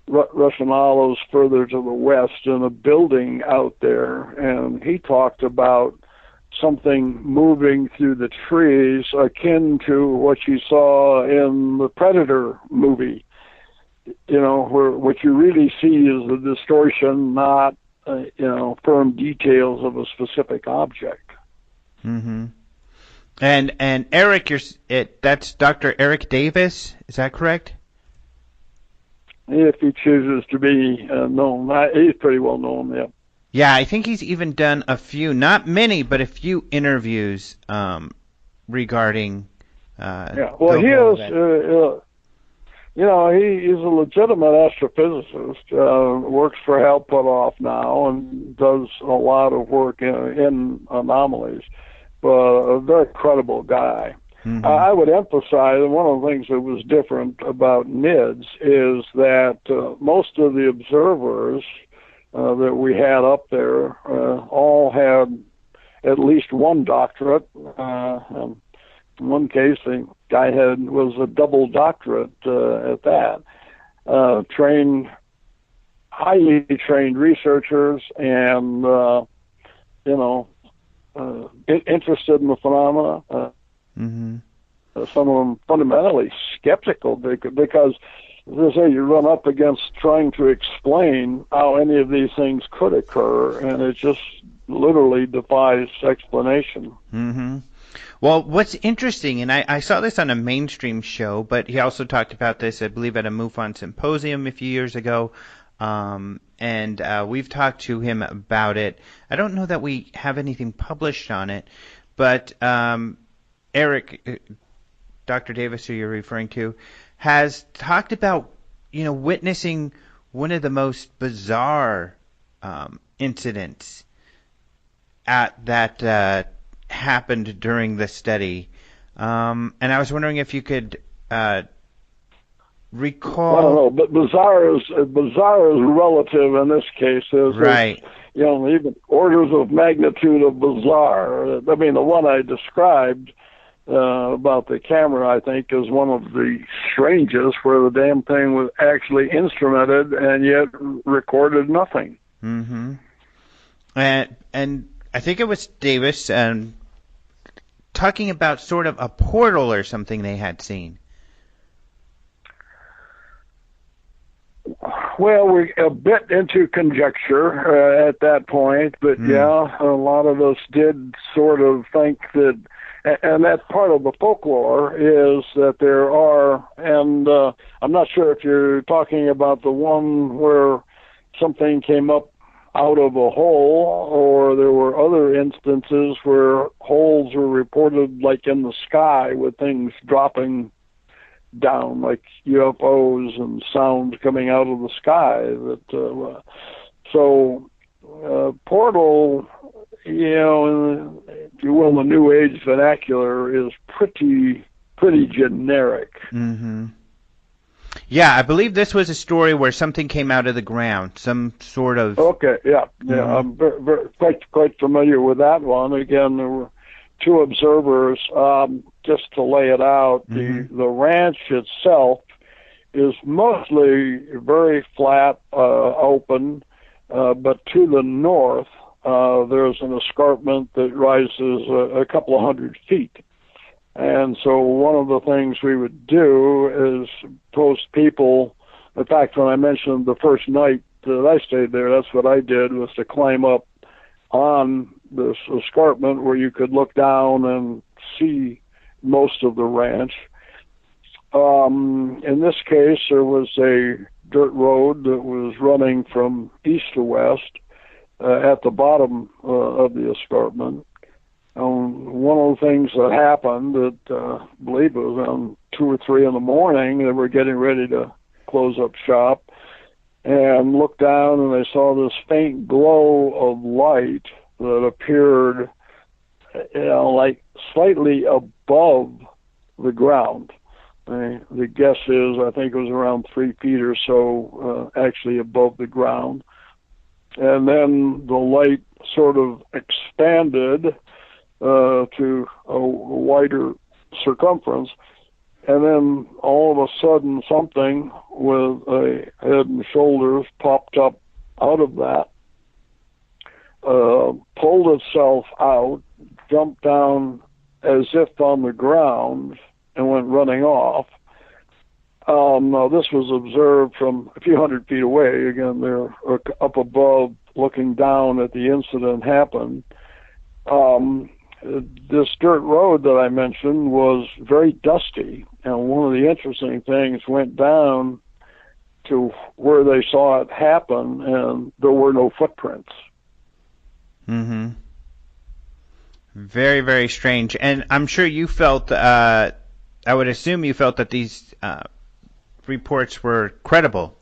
Russian olives further to the west and a building out there, and he talked about something moving through the trees akin to what you saw in the Predator movie. Where what you really see is the distortion, not firm details of a specific object. Mm-hmm. And Eric, that's Dr. Eric Davis, is that correct? If he chooses to be known, he's pretty well known. Yeah. Yeah, I think he's even done a few, not many, but a few interviews regarding. Yeah. Well, he is. He's a legitimate astrophysicist, works for Hal Puthoff now and does a lot of work in anomalies, but a very credible guy. Mm-hmm. I would emphasize, and one of the things that was different about NIDS is that most of the observers that we had up there all had at least one doctorate. In one case, the guy was a double doctorate at that. Highly trained researchers, and interested in the phenomena. Mm-hmm. Some of them fundamentally skeptical because, as I say, you run up against trying to explain how any of these things could occur, and it just literally defies explanation. Mm-hmm. Well, what's interesting, and I saw this on a mainstream show, but he also talked about this, I believe, at a MUFON symposium a few years ago, and we've talked to him about it. I don't know that we have anything published on it, but Eric, Dr. Davis, who you're referring to, has talked about, witnessing one of the most bizarre incidents that happened during the study. And I was wondering if you could recall. I don't know, but bizarre is relative in this case. Right. Even orders of magnitude of bizarre. I mean, the one I described about the camera, I think, is one of the strangest, where the damn thing was actually instrumented and yet recorded nothing. Mm-hmm. And I think it was Davis talking about sort of a portal or something they had seen. Well, we're a bit into conjecture at that point, but yeah, a lot of us did sort of think that, and that's part of the folklore, is that there are, and I'm not sure if you're talking about the one where something came up out of a hole, or there were other instances where holes were reported like in the sky with things dropping down, like UFOs and sound coming out of the sky. Portal, if you will, the New Age vernacular is pretty generic. Mm-hmm. Yeah, I believe this was a story where something came out of the ground, some sort of. Okay, yeah. I'm quite familiar with that one. Again, there were two observers. Just to lay it out, the ranch itself is mostly very flat, open, but to the north, there's an escarpment that rises a couple of 100 feet. And so one of the things we would do is post people. In fact, when I mentioned the first night that I stayed there, that's what I did, was to climb up on this escarpment where you could look down and see most of the ranch. In this case, there was a dirt road that was running from east to west at the bottom of the escarpment. One of the things that happened, that I believe it was around 2 or 3 in the morning, they were getting ready to close up shop, and looked down and they saw this faint glow of light that appeared, like slightly above the ground. The guess is, I think it was around 3 feet or so, actually above the ground. And then the light sort of expanded to a wider circumference, and then all of a sudden something with a head and shoulders popped up out of that, pulled itself out, jumped down as if on the ground, and went running off. Now this was observed from a few hundred feet away. Again, they're up above looking down at the incident happen. This dirt road that I mentioned was very dusty, and one of the interesting things, went down to where they saw it happen, and there were no footprints. Mm-hmm. Very, very strange. And I'm sure you felt, I would assume you felt that these reports were credible.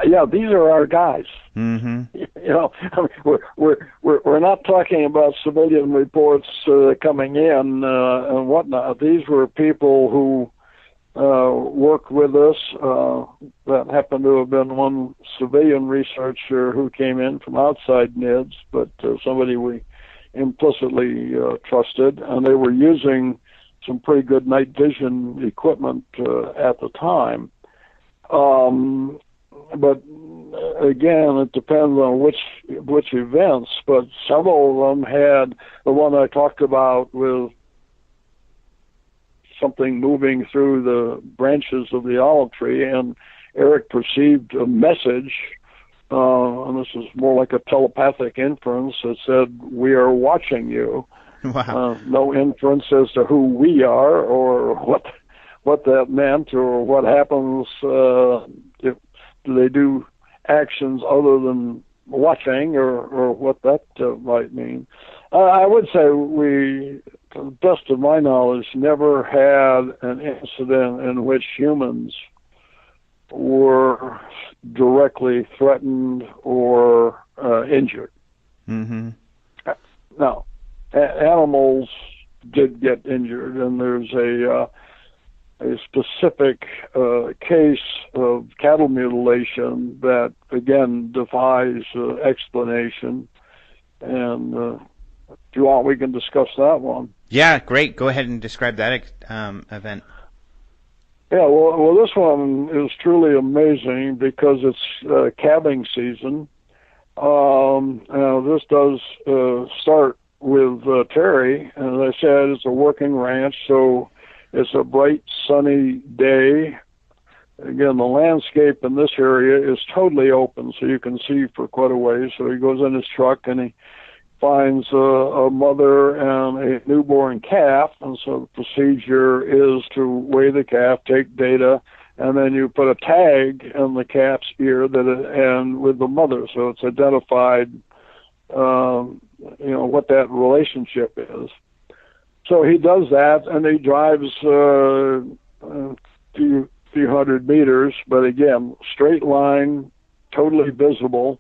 Yeah, these are our guys. Mm-hmm. We're not talking about civilian reports coming in and whatnot. These were people who worked with us. That happened to have been one civilian researcher who came in from outside NIDS, but somebody we implicitly trusted, and they were using some pretty good night vision equipment at the time. But again, it depends on which events. But several of them had the one I talked about with something moving through the branches of the olive tree, and Eric perceived a message, and this is more like a telepathic inference that said, "We are watching you." Wow. No inference as to who we are or what that meant or what happens if they do actions other than watching, or what that might mean. I would say we, to the best of my knowledge, never had an incident in which humans were directly threatened or injured. Mm-hmm. Now, animals did get injured, and there's a specific case of cattle mutilation that, again, defies explanation. And if you want, we can discuss that one. Yeah, great. Go ahead and describe that event. Yeah, well, this one is truly amazing because it's calving season. This does start with Terry. As I said, it's a working ranch, so it's a bright, sunny day. Again, the landscape in this area is totally open, so you can see for quite a ways. So he goes in his truck and he finds a mother and a newborn calf, and so the procedure is to weigh the calf, take data, and then you put a tag in the calf's ear and with the mother, so it's identified what that relationship is. So he does that, and he drives a few hundred meters, but again, straight line, totally visible.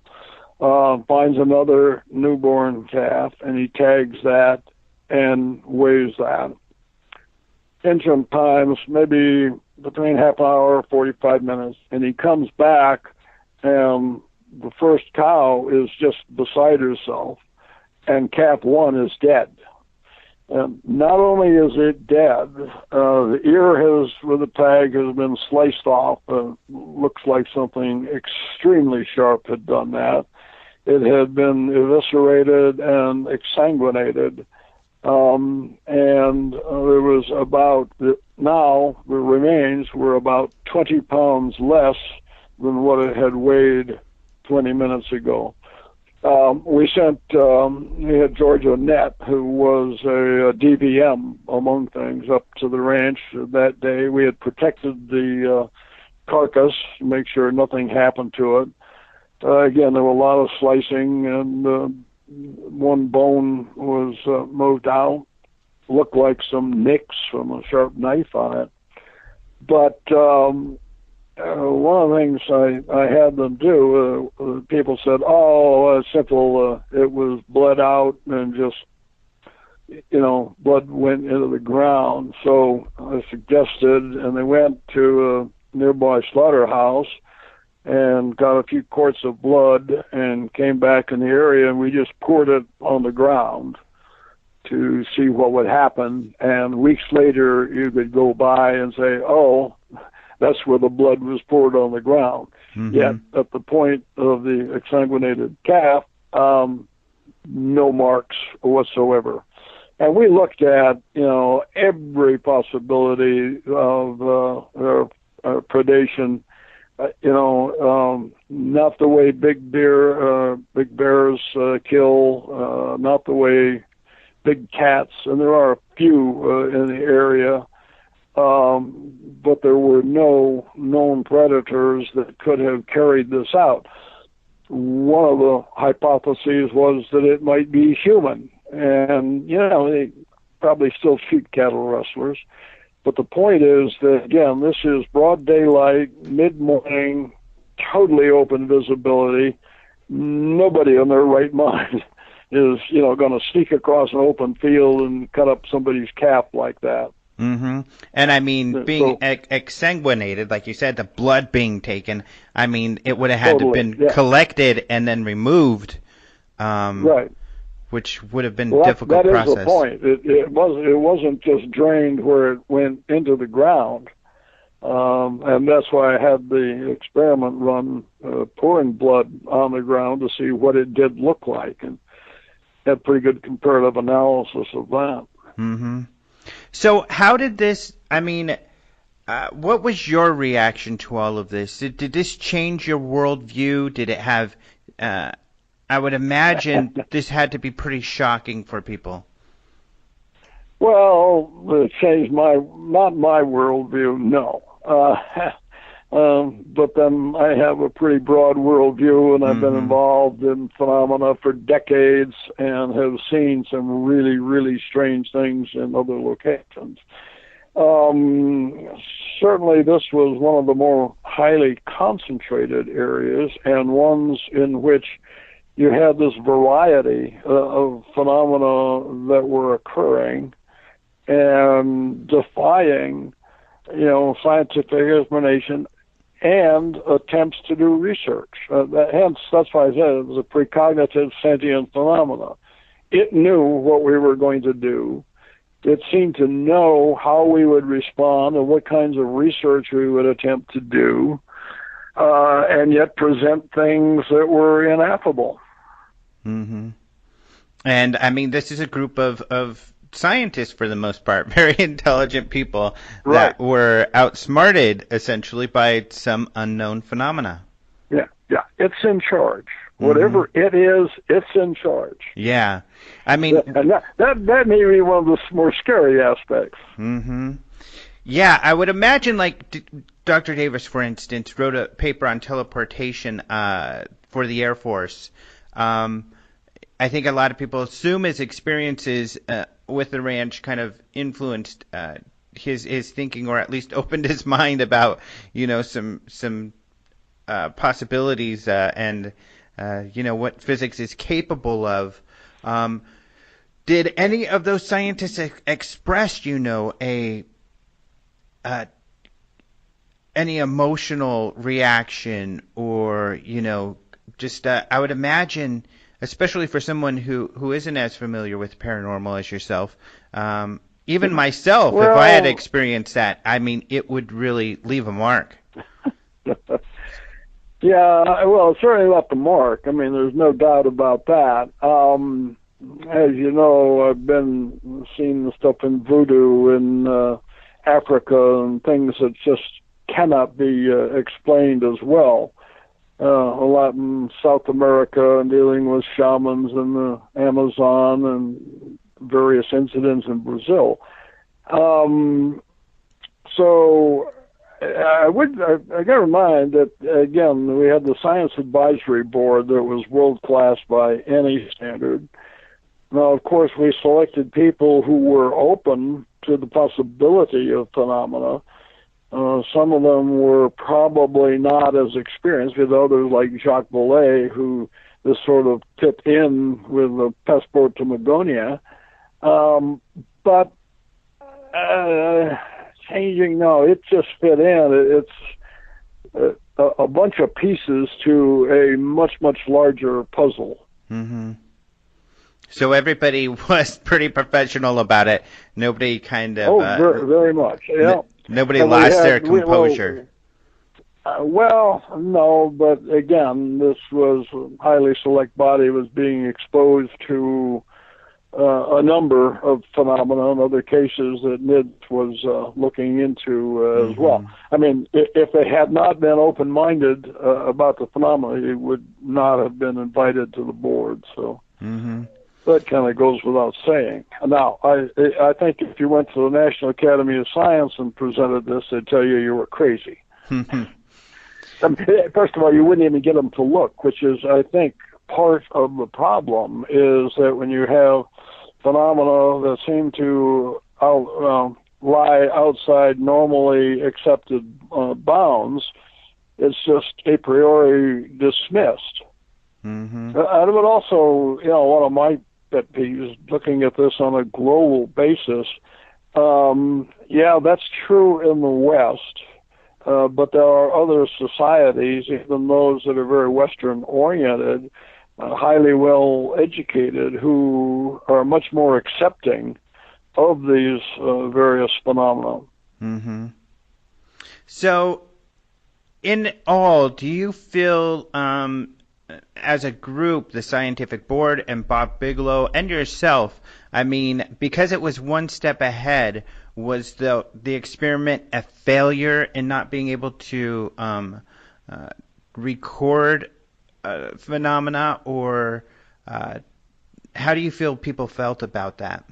Finds another newborn calf, and he tags that and weighs that. Interim times, maybe between half an hour, 45 minutes, and he comes back, and the first cow is just beside herself, and calf one is dead. And not only is it dead, the ear with the tag has been sliced off. Looks like something extremely sharp had done that. It had been eviscerated and exsanguinated. And there was now the remains were about 20 pounds less than what it had weighed 20 minutes ago. We had George O'Nett, who was a DVM, among things, up to the ranch that day. We had protected the carcass to make sure nothing happened to it. Again, there were a lot of slicing, and one bone was moved out. Looked like some nicks from a sharp knife on it. But one of the things I had them do, people said, simple, it was bled out and just, blood went into the ground. So I suggested, and they went to a nearby slaughterhouse and got a few quarts of blood and came back in the area, and we just poured it on the ground to see what would happen. And weeks later, you could go by and say, that's where the blood was poured on the ground. Mm-hmm. Yet, at the point of the exsanguinated calf, no marks whatsoever. And we looked at, every possibility of predation. Not the way big bears kill, not the way big cats, and there are a few in the area. But there were no known predators that could have carried this out. One of the hypotheses was that it might be human. And, they probably still shoot cattle rustlers. But the point is that, again, this is broad daylight, mid-morning, totally open visibility. Nobody in their right mind is, going to sneak across an open field and cut up somebody's calf like that. Mm-hmm. And I mean, being exsanguinated, like you said, the blood being taken, I mean, it would have had to have been collected and then removed, right? Which would have been difficult that process. That is the point. It wasn't just drained where it went into the ground, and that's why I had the experiment run, pouring blood on the ground to see what it did look like, and had pretty good comparative analysis of that. Mm-hmm. So how did this, what was your reaction to all of this? Did this change your worldview? Did it have, I would imagine this had to be pretty shocking for people. Well, it changed not my worldview, no. But then I have a pretty broad worldview, and I've been involved in phenomena for decades and have seen some really, really strange things in other locations. Certainly this was one of the more highly concentrated areas, and ones in which you had this variety of phenomena that were occurring and defying, scientific explanation and attempts to do research. Hence, that's why I said it was a precognitive sentient phenomena. It knew what we were going to do. It seemed to know how we would respond and what kinds of research we would attempt to do, and yet present things that were ineffable. Mm-hmm. And, this is a group of scientists, for the most part, very intelligent people that were outsmarted, essentially, by some unknown phenomena. Yeah. It's in charge. Whatever it is, it's in charge. Yeah. And that may be one of the more scary aspects. Mm-hmm. Yeah, I would imagine, Dr. Davis, for instance, wrote a paper on teleportation for the Air Force. I think a lot of people assume his experiences with the ranch kind of influenced his thinking, or at least opened his mind about some possibilities and what physics is capable of. Did any of those scientists express any emotional reaction, or just I would imagine, especially for someone who isn't as familiar with paranormal as yourself, even myself, if I had experienced that, I mean, it would really leave a mark. Yeah, well, it certainly left a mark. I mean, there's no doubt about that. As you know, I've been seeing the stuff in voodoo in Africa and things that just cannot be explained as well. A lot in South America and dealing with shamans in the Amazon and various incidents in Brazil. So I got to remind that, again, we had the Science Advisory Board that was world-class by any standard. Now, of course, we selected people who were open to the possibility of phenomena. Some of them were probably not as experienced, with others like Jacques Vallée, who this sort of fit in with a passport to Magonia. But changing, no, it just fit in. It's a bunch of pieces to a much, much larger puzzle. Mm-hmm. So everybody was pretty professional about it. Nobody kind of... very, very much, yeah. Nobody lost their composure. Well, no, but again, this was a highly select body, was being exposed to a number of phenomena and other cases that NIDS was looking into as well. I mean, if they had not been open-minded about the phenomena, they would not have been invited to the board. So that kind of goes without saying. Now, I think if you went to the National Academy of Science and presented this, they'd tell you were crazy. I mean, first of all, you wouldn't even get them to look, which is, I think, part of the problem, is that when you have phenomena that seem to lie outside normally accepted bounds, it's just a priori dismissed. And it would also, one of my pet peeves, looking at this on a global basis, yeah, that's true in the West. But there are other societies, even those that are very Western-oriented, highly well-educated, who are much more accepting of these various phenomena. So, in all, do you feel, as a group, the scientific board and Bob Bigelow and yourself, I mean, because it was one step ahead, was the experiment a failure in not being able to record phenomena, or how do you feel people felt about that?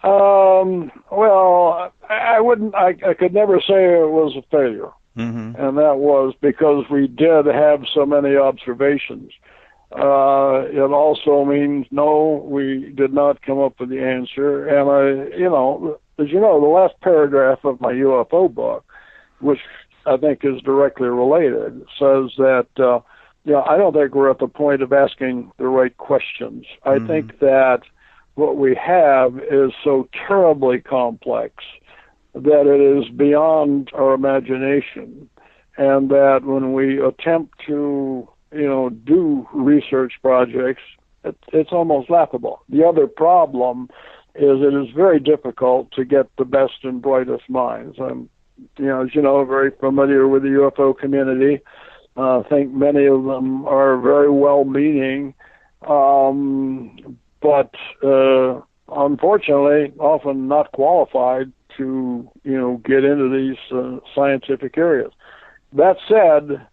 Well, I could never say it was a failure. And that was because we did have so many observations. It also means, no, we did not come up with the answer. And as you know, the last paragraph of my UFO book, which I think is directly related, says that, I don't think we're at the point of asking the right questions. I think that what we have is so terribly complex that it is beyond our imagination, and that when we attempt to, do research projects, it's almost laughable. The other problem is it is very difficult to get the best and brightest minds. I'm, as you know, very familiar with the UFO community. I think many of them are very well-meaning, but unfortunately, often not qualified to, get into these scientific areas. That said,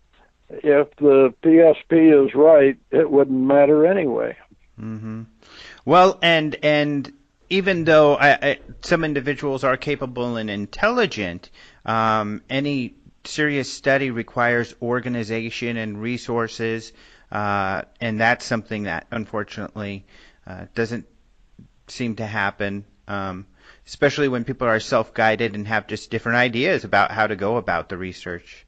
if the PSP is right, it wouldn't matter anyway. Well, and even though some individuals are capable and intelligent, any serious study requires organization and resources. and that's something that unfortunately doesn't seem to happen, especially when people are self-guided and have just different ideas about how to go about the research.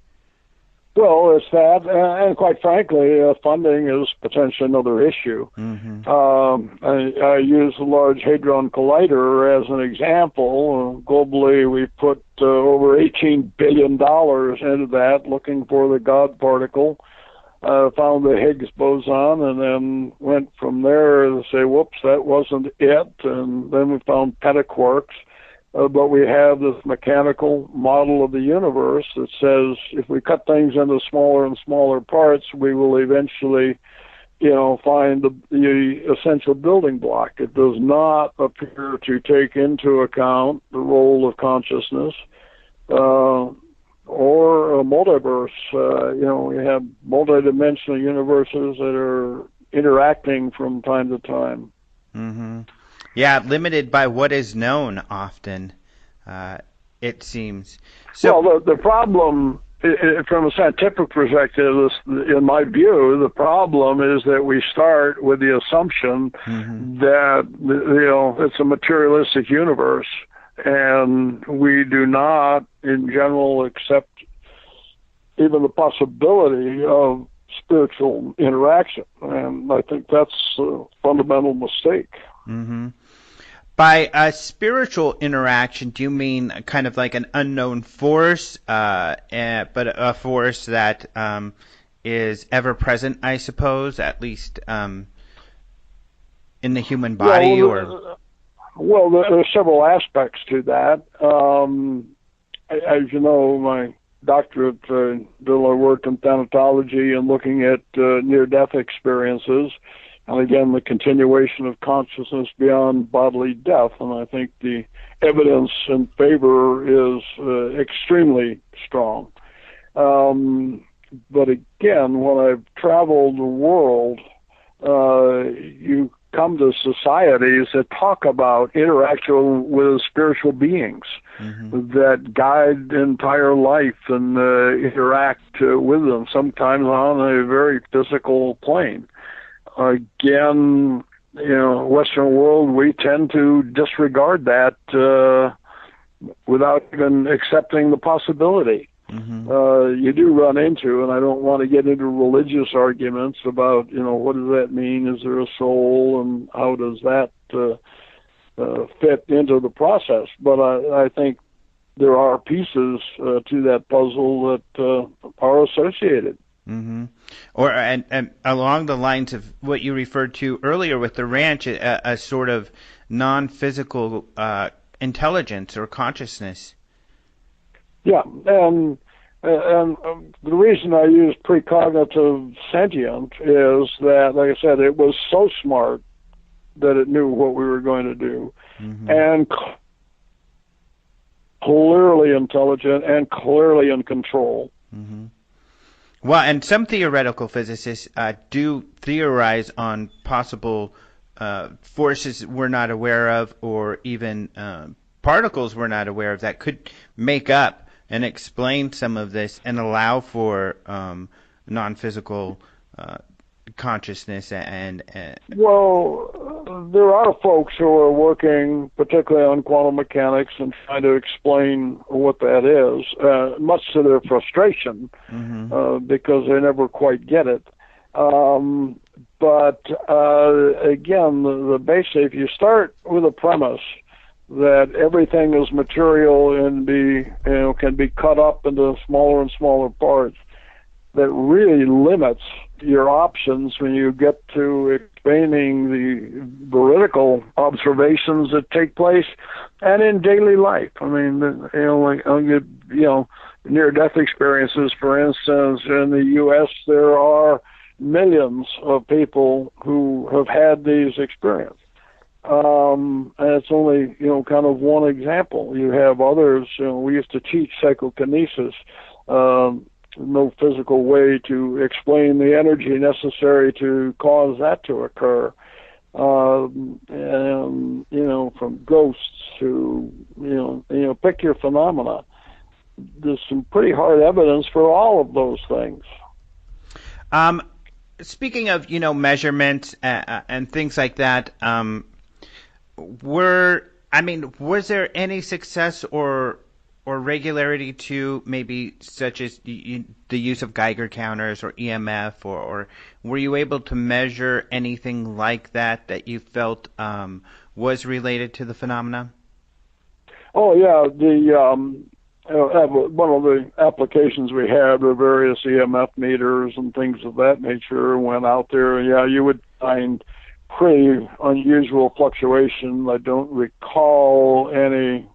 Well, it's that, and quite frankly, funding is potentially another issue. Mm-hmm. I use the Large Hadron Collider as an example. Globally, we put over $18 billion into that, looking for the God particle. Found the Higgs boson, and then went from there to say, whoops, that wasn't it. And then we found pentaquarks. But we have this mechanical model of the universe that says if we cut things into smaller and smaller parts, we will eventually, find the essential building block. It does not appear to take into account the role of consciousness or a multiverse. We have multidimensional universes that are interacting from time to time. Mm-hmm. Yeah, limited by what is known often, it seems. So, well, the problem, from a scientific perspective, is, in my view, the problem is that we start with the assumption that, it's a materialistic universe, and we do not, in general, accept even the possibility of spiritual interaction. And I think that's a fundamental mistake. Mm-hmm. By a spiritual interaction, do you mean kind of like an unknown force, but a force that is ever present, I suppose, at least in the human body? Well, there are several aspects to that. As you know, my doctorate did a lot of work in thanatology and looking at near-death experiences. And again, the continuation of consciousness beyond bodily death. And I think the evidence in favor is extremely strong. But again, when I've traveled the world, you come to societies that talk about interaction with spiritual beings that guide entire life and interact with them, sometimes on a very physical plane. Again, Western world, we tend to disregard that without even accepting the possibility. You do run into, and I don't want to get into religious arguments about, what does that mean? Is there a soul, and how does that fit into the process? But I think there are pieces to that puzzle that are associated. Mm-hmm. And along the lines of what you referred to earlier with the ranch, a sort of non-physical intelligence or consciousness. Yeah, and the reason I use precognitive sentient is that, like I said, it was so smart that it knew what we were going to do, and clearly intelligent and clearly in control. Well, and some theoretical physicists do theorize on possible forces we're not aware of, or even particles we're not aware of, that could make up and explain some of this and allow for non-physical consciousness and Well, there are folks who are working particularly on quantum mechanics and trying to explain what that is, much to their frustration, because they never quite get it. But again, the basic, if you start with a premise that everything is material and can be cut up into smaller and smaller parts, that really limits your options when you get to explaining the veridical observations that take place and in daily life. I mean, near-death experiences, for instance, in the U.S., there are millions of people who have had these experiences. And it's only, kind of one example. You have others, we used to teach psychokinesis, no physical way to explain the energy necessary to cause that to occur. And, from ghosts to, pick your phenomena. There's some pretty hard evidence for all of those things. speaking of, measurements and things like that, was there any success or regularity to maybe such as the use of Geiger counters or EMF, or were you able to measure anything like that you felt was related to the phenomena? Oh yeah, one of the applications we had were various EMF meters and things of that nature. Went out there, and yeah, you would find pretty unusual fluctuation. I don't recall any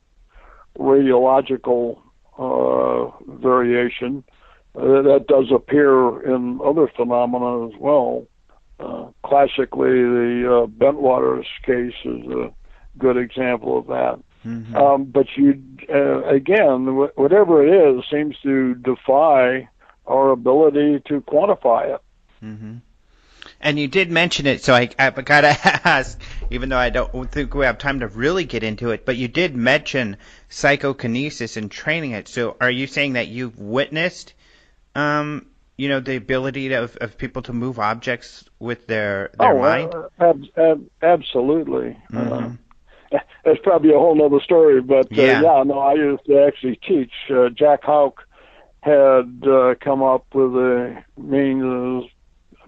radiological variation. That does appear in other phenomena as well. Classically, the Bentwaters case is a good example of that. Mm-hmm. But again, whatever it is seems to defy our ability to quantify it. Mm-hmm. And you did mention it, so I got to ask, even though I don't think we have time to really get into it, but you did mention psychokinesis and training it. So are you saying that you've witnessed, the ability of people to move objects with their mind? Absolutely. Mm-hmm. That's probably a whole other story, but I used to actually teach. Jack Houck had come up with a means.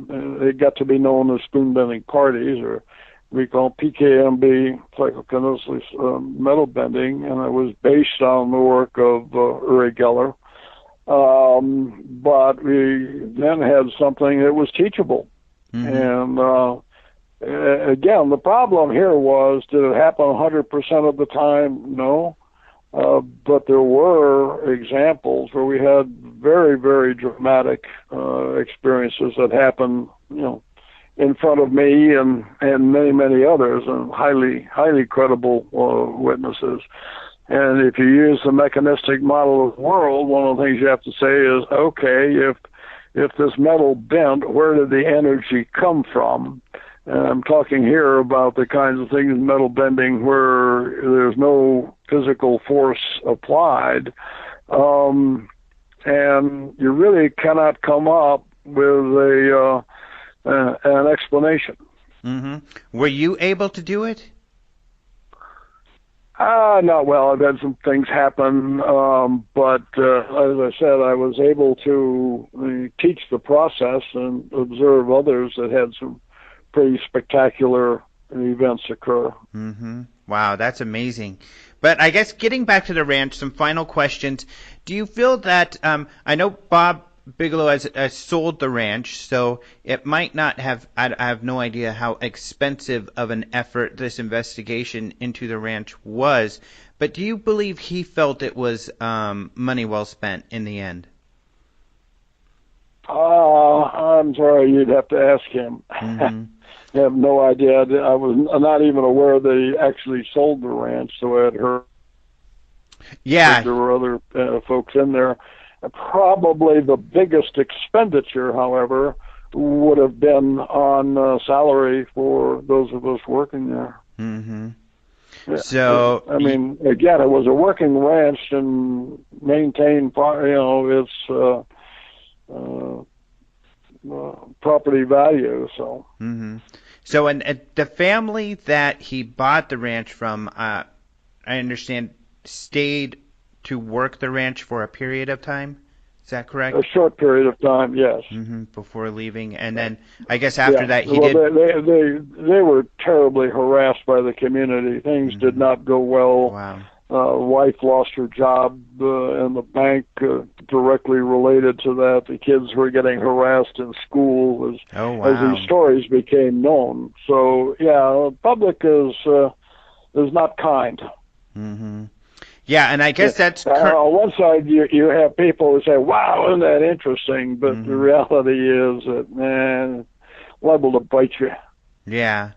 It got to be known as spoon bending parties, or we call PKMB, psychokinesis metal bending, and it was based on the work of Uri Geller. But we then had something that was teachable. Mm-hmm. And again, the problem here was, did it happen 100% of the time? No. But there were examples where we had very, very dramatic experiences that happened, in front of me and many, many others, and highly, highly credible witnesses. And if you use the mechanistic model of the world, one of the things you have to say is, okay, if this metal bent, where did the energy come from? And I'm talking here about the kinds of things in metal bending where there's no physical force applied. And you really cannot come up with an explanation. Mm-hmm. Were you able to do it? Not well. I've had some things happen, but as I said, I was able to teach the process and observe others that had some pretty spectacular events occur. Mm-hmm. Wow, that's amazing. But I guess getting back to the ranch, some final questions. Do you feel that, I know Bob Bigelow has sold the ranch, so it might not have, I have no idea how expensive of an effort this investigation into the ranch was, but do you believe he felt it was money well spent in the end? I'm sorry, you'd have to ask him. Mm-hmm. I have no idea. I was not even aware that he actually sold the ranch, so I had heard there were other folks in there. Probably the biggest expenditure, however, would have been on salary for those of us working there. Mm-hmm. Yeah. So, I mean, again, it was a working ranch and maintained, its property value. So. Mm-hmm. So, and the family that he bought the ranch from, I understand, stayed to work the ranch for a period of time. Is that correct? A short period of time, yes. Mm-hmm. Before leaving, and then I guess after that he did. They were terribly harassed by the community. Things did not go well. Wow. Wife lost her job in the bank directly related to that. The kids were getting harassed in school as these stories became known. So the public is not kind. Mm-hmm. Yeah, and I guess that's on one side you have people who say, "Wow, isn't that interesting?" But the reality is that liable to bite you. Yeah.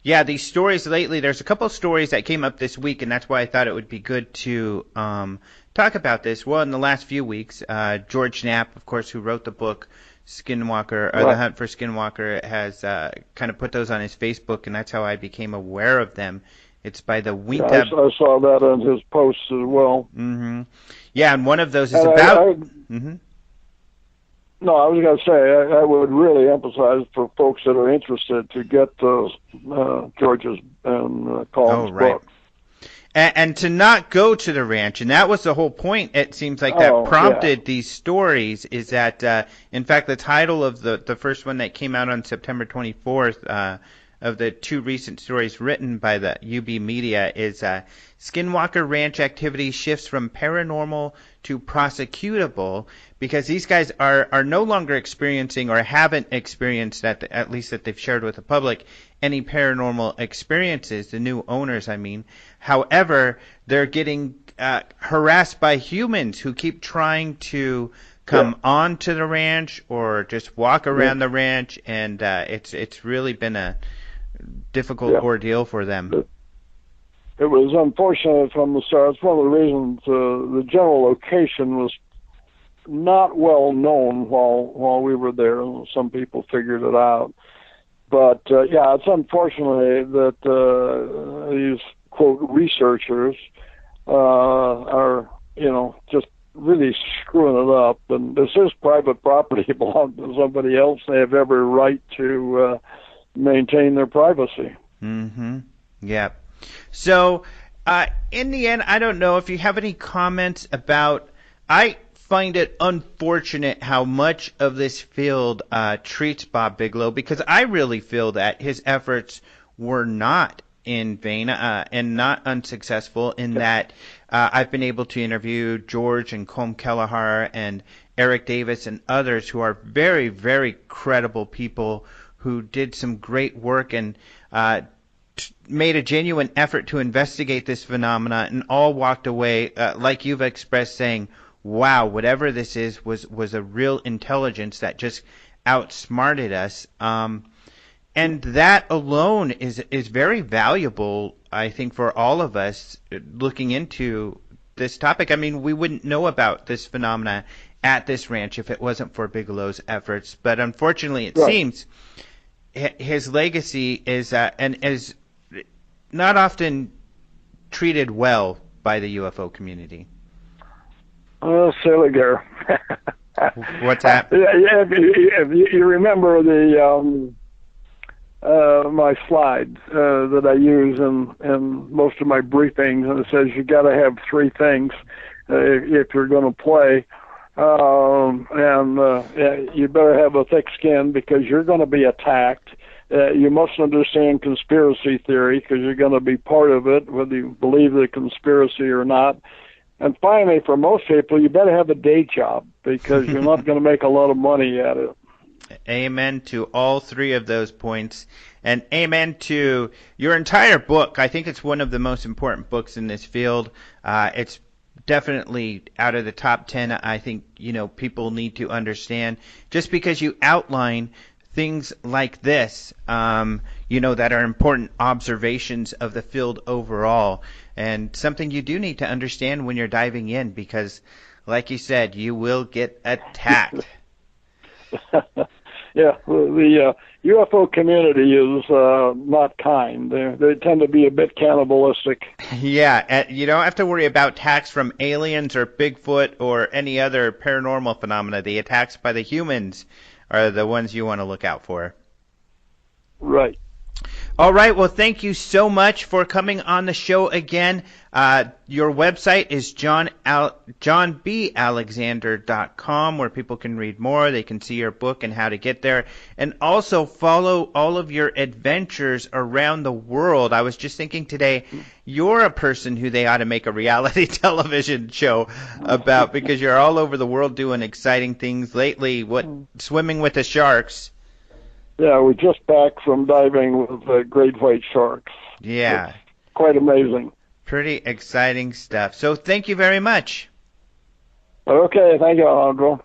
Yeah, these stories lately, there's a couple of stories that came up this week, and that's why I thought it would be good to talk about this. Well, in the last few weeks, George Knapp, of course, who wrote the book Skinwalker, or The Hunt for Skinwalker, has kind of put those on his Facebook, and that's how I became aware of them. It's by the Wintab. Yeah, I saw that on his posts as well. Mm-hmm. Yeah, and one of those is about... No, I was going to say I would really emphasize for folks that are interested to get George's and Oh, Colin's right. book. And to not go to the ranch, and that was the whole point. It seems like that Oh, yeah. prompted these stories. Is that, in fact, the title of the first one that came out on September 24th, of the two recent stories written by the UB Media is Skinwalker Ranch activity shifts from paranormal to prosecutable, because these guys are no longer experiencing, or haven't experienced, at least that they've shared with the public, any paranormal experiences, the new owners, I mean. However, they're getting harassed by humans who keep trying to Yeah. come onto the ranch or just walk Yeah. around the ranch, and it's really been a difficult Yeah. ordeal for them. It was unfortunate from the start. It's one of the reasons the general location was not well known while we were there. Some people figured it out. But, yeah, it's unfortunate that these, quote, researchers are, just really screwing it up. And this is private property. It belongs to somebody else. They have every right to maintain their privacy. Mm-hmm. Yeah. So, in the end, I don't know if you have any comments about. I find it unfortunate how much of this field treats Bob Bigelow, because I really feel that his efforts were not in vain and not unsuccessful. In that, I've been able to interview George and Colm Kelleher and Eric Davis and others who are very, very credible people who did some great work and made a genuine effort to investigate this phenomena, and all walked away, like you've expressed, saying, wow, whatever this is was a real intelligence that just outsmarted us. And that alone is very valuable, I think, for all of us looking into this topic. I mean, we wouldn't know about this phenomena at this ranch if it wasn't for Bigelow's efforts. But unfortunately, it Right. seems his legacy is and is not often treated well by the UFO community. Oh, silly girl. What's that? Yeah, if you remember the my slide that I use in most of my briefings, and it says you got to have three things if you're going to play, and you better have a thick skin because you're going to be attacked. You must understand conspiracy theory because you're going to be part of it, whether you believe the conspiracy or not. And finally, for most people, you better have a day job because you're not going to make a lot of money at it. Amen to all three of those points. And amen to your entire book. I think it's one of the most important books in this field. It's definitely out of the top 10. I think, people need to understand. Just because you outline things like this, that are important observations of the field overall, and something you do need to understand when you're diving in, because, like you said, you will get attacked. Yeah, the UFO community is not kind. They tend to be a bit cannibalistic. Yeah, you don't have to worry about attacks from aliens or Bigfoot or any other paranormal phenomena. The attacks by the humans are the ones you want to look out for. Right. All right. Well, thank you so much for coming on the show again. Your website is johnbalexander.com, where people can read more. They can see your book and how to get there, and also follow all of your adventures around the world. I was just thinking today, you're a person who they ought to make a reality television show about, because you're all over the world doing exciting things lately. Swimming with the sharks. Yeah, we're just back from diving with great white sharks. Yeah. It's quite amazing. Pretty exciting stuff. So thank you very much. Okay, thank you, Alejandro.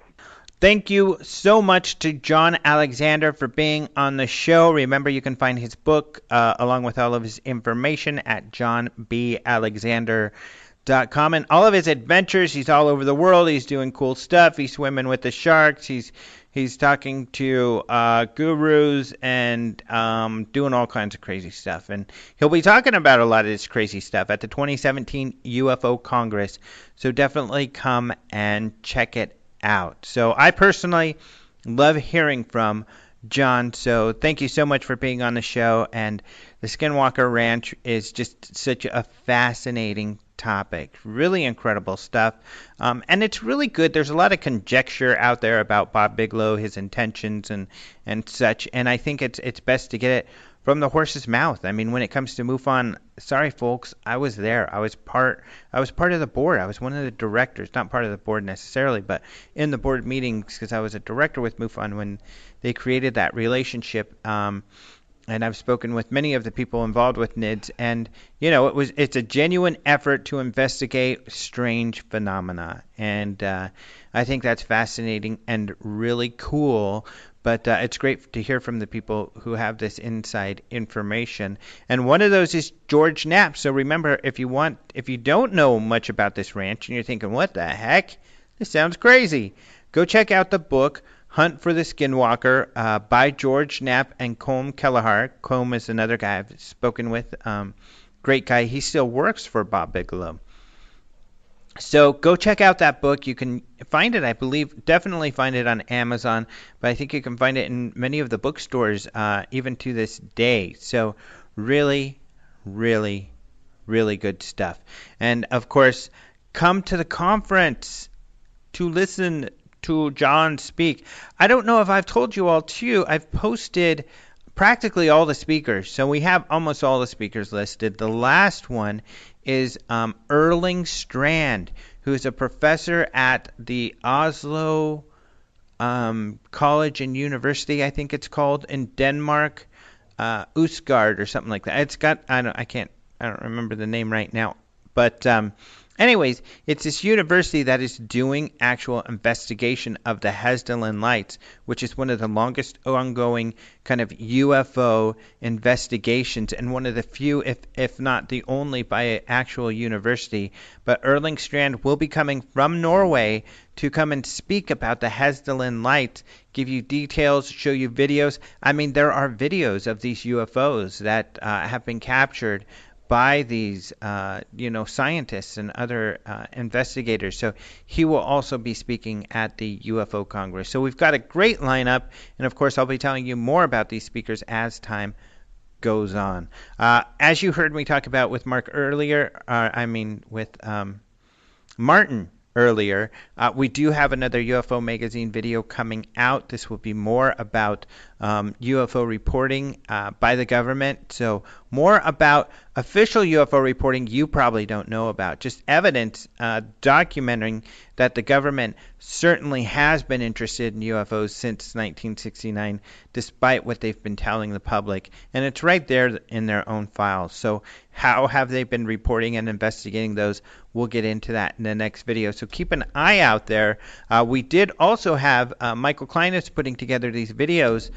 Thank you so much to John Alexander for being on the show. Remember, you can find his book along with all of his information at johnbalexander.com, and all of his adventures. He's all over the world. He's doing cool stuff. He's swimming with the sharks. He's talking to gurus and doing all kinds of crazy stuff. And he'll be talking about a lot of this crazy stuff at the 2017 UFO Congress. So definitely come and check it out. So I personally love hearing from John. So thank you so much for being on the show. And the Skinwalker Ranch is just such a fascinating topic. Really incredible stuff. And it's really good. There's a lot of conjecture out there about Bob Bigelow, his intentions and such. And I think it's best to get it from the horse's mouth. I mean, when it comes to MUFON, sorry folks, I was there. I was part of the board. I was one of the directors, not part of the board necessarily, but in the board meetings because I was a director with MUFON when they created that relationship. And I've spoken with many of the people involved with NIDS, and it's a genuine effort to investigate strange phenomena, and I think that's fascinating and really cool. But it's great to hear from the people who have this inside information. And one of those is George Knapp. So remember, if you don't know much about this ranch and you're thinking, what the heck? This sounds crazy. Go check out the book, Hunt for the Skinwalker, by George Knapp and Colm Kelleher. Colm is another guy I've spoken with. Great guy. He still works for Bob Bigelow. So go check out that book. You can find it, I believe, definitely find it on Amazon, but I think you can find it in many of the bookstores even to this day. So really, really, really good stuff. And, of course, come to the conference to listen to John speak. I don't know if I've told you all, too. I've posted practically all the speakers. So we have almost all the speakers listed. The last one is Erling Strand, who is a professor at the Oslo College and University, I think it's called, in Denmark, Usgard or something like that. It's got I don't remember the name right now, but anyways, it's this university that is doing actual investigation of the Hesdalen Lights, which is one of the longest ongoing kind of UFO investigations and one of the few, if not the only, by an actual university. But Erling Strand will be coming from Norway to come and speak about the Hesdalen Lights, give you details, show you videos. I mean, there are videos of these UFOs that have been captured by these, scientists and other investigators. So he will also be speaking at the UFO Congress. So we've got a great lineup, and of course I'll be telling you more about these speakers as time goes on. As you heard me talk about with Martin earlier, we do have another UFO magazine video coming out. This will be more about UFO reporting by the government. So more about official UFO reporting you probably don't know about. Just evidence documenting that the government certainly has been interested in UFOs since 1969, despite what they've been telling the public. And it's right there in their own files. So how have they been reporting and investigating those? We'll get into that in the next video. So keep an eye out there. We did also have Michael Klein is putting together these videos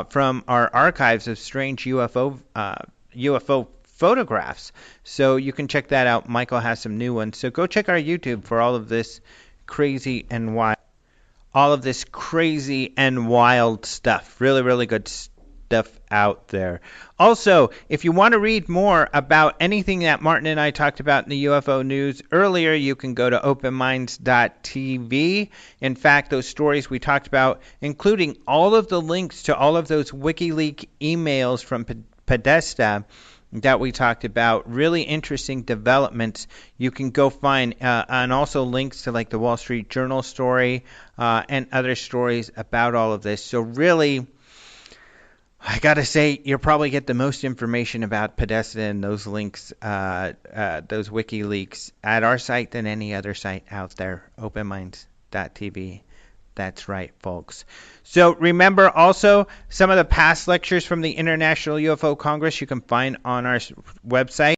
from our archives of strange UFO photographs. So you can check that out. Michael has some new ones. So go check our YouTube for all of this crazy and wild stuff. Really, really good stuff out there. Also, if you want to read more about anything that Martin and I talked about in the UFO news earlier, you can go to openminds.tv. In fact, those stories we talked about, including all of the links to all of those WikiLeaks emails from Podesta that we talked about, really interesting developments, you can go find, and also links to like the Wall Street Journal story and other stories about all of this. So really, I got to say, you'll probably get the most information about Podesta and those links, those WikiLeaks, at our site than any other site out there, openminds.tv. That's right, folks. So remember also some of the past lectures from the International UFO Congress you can find on our website.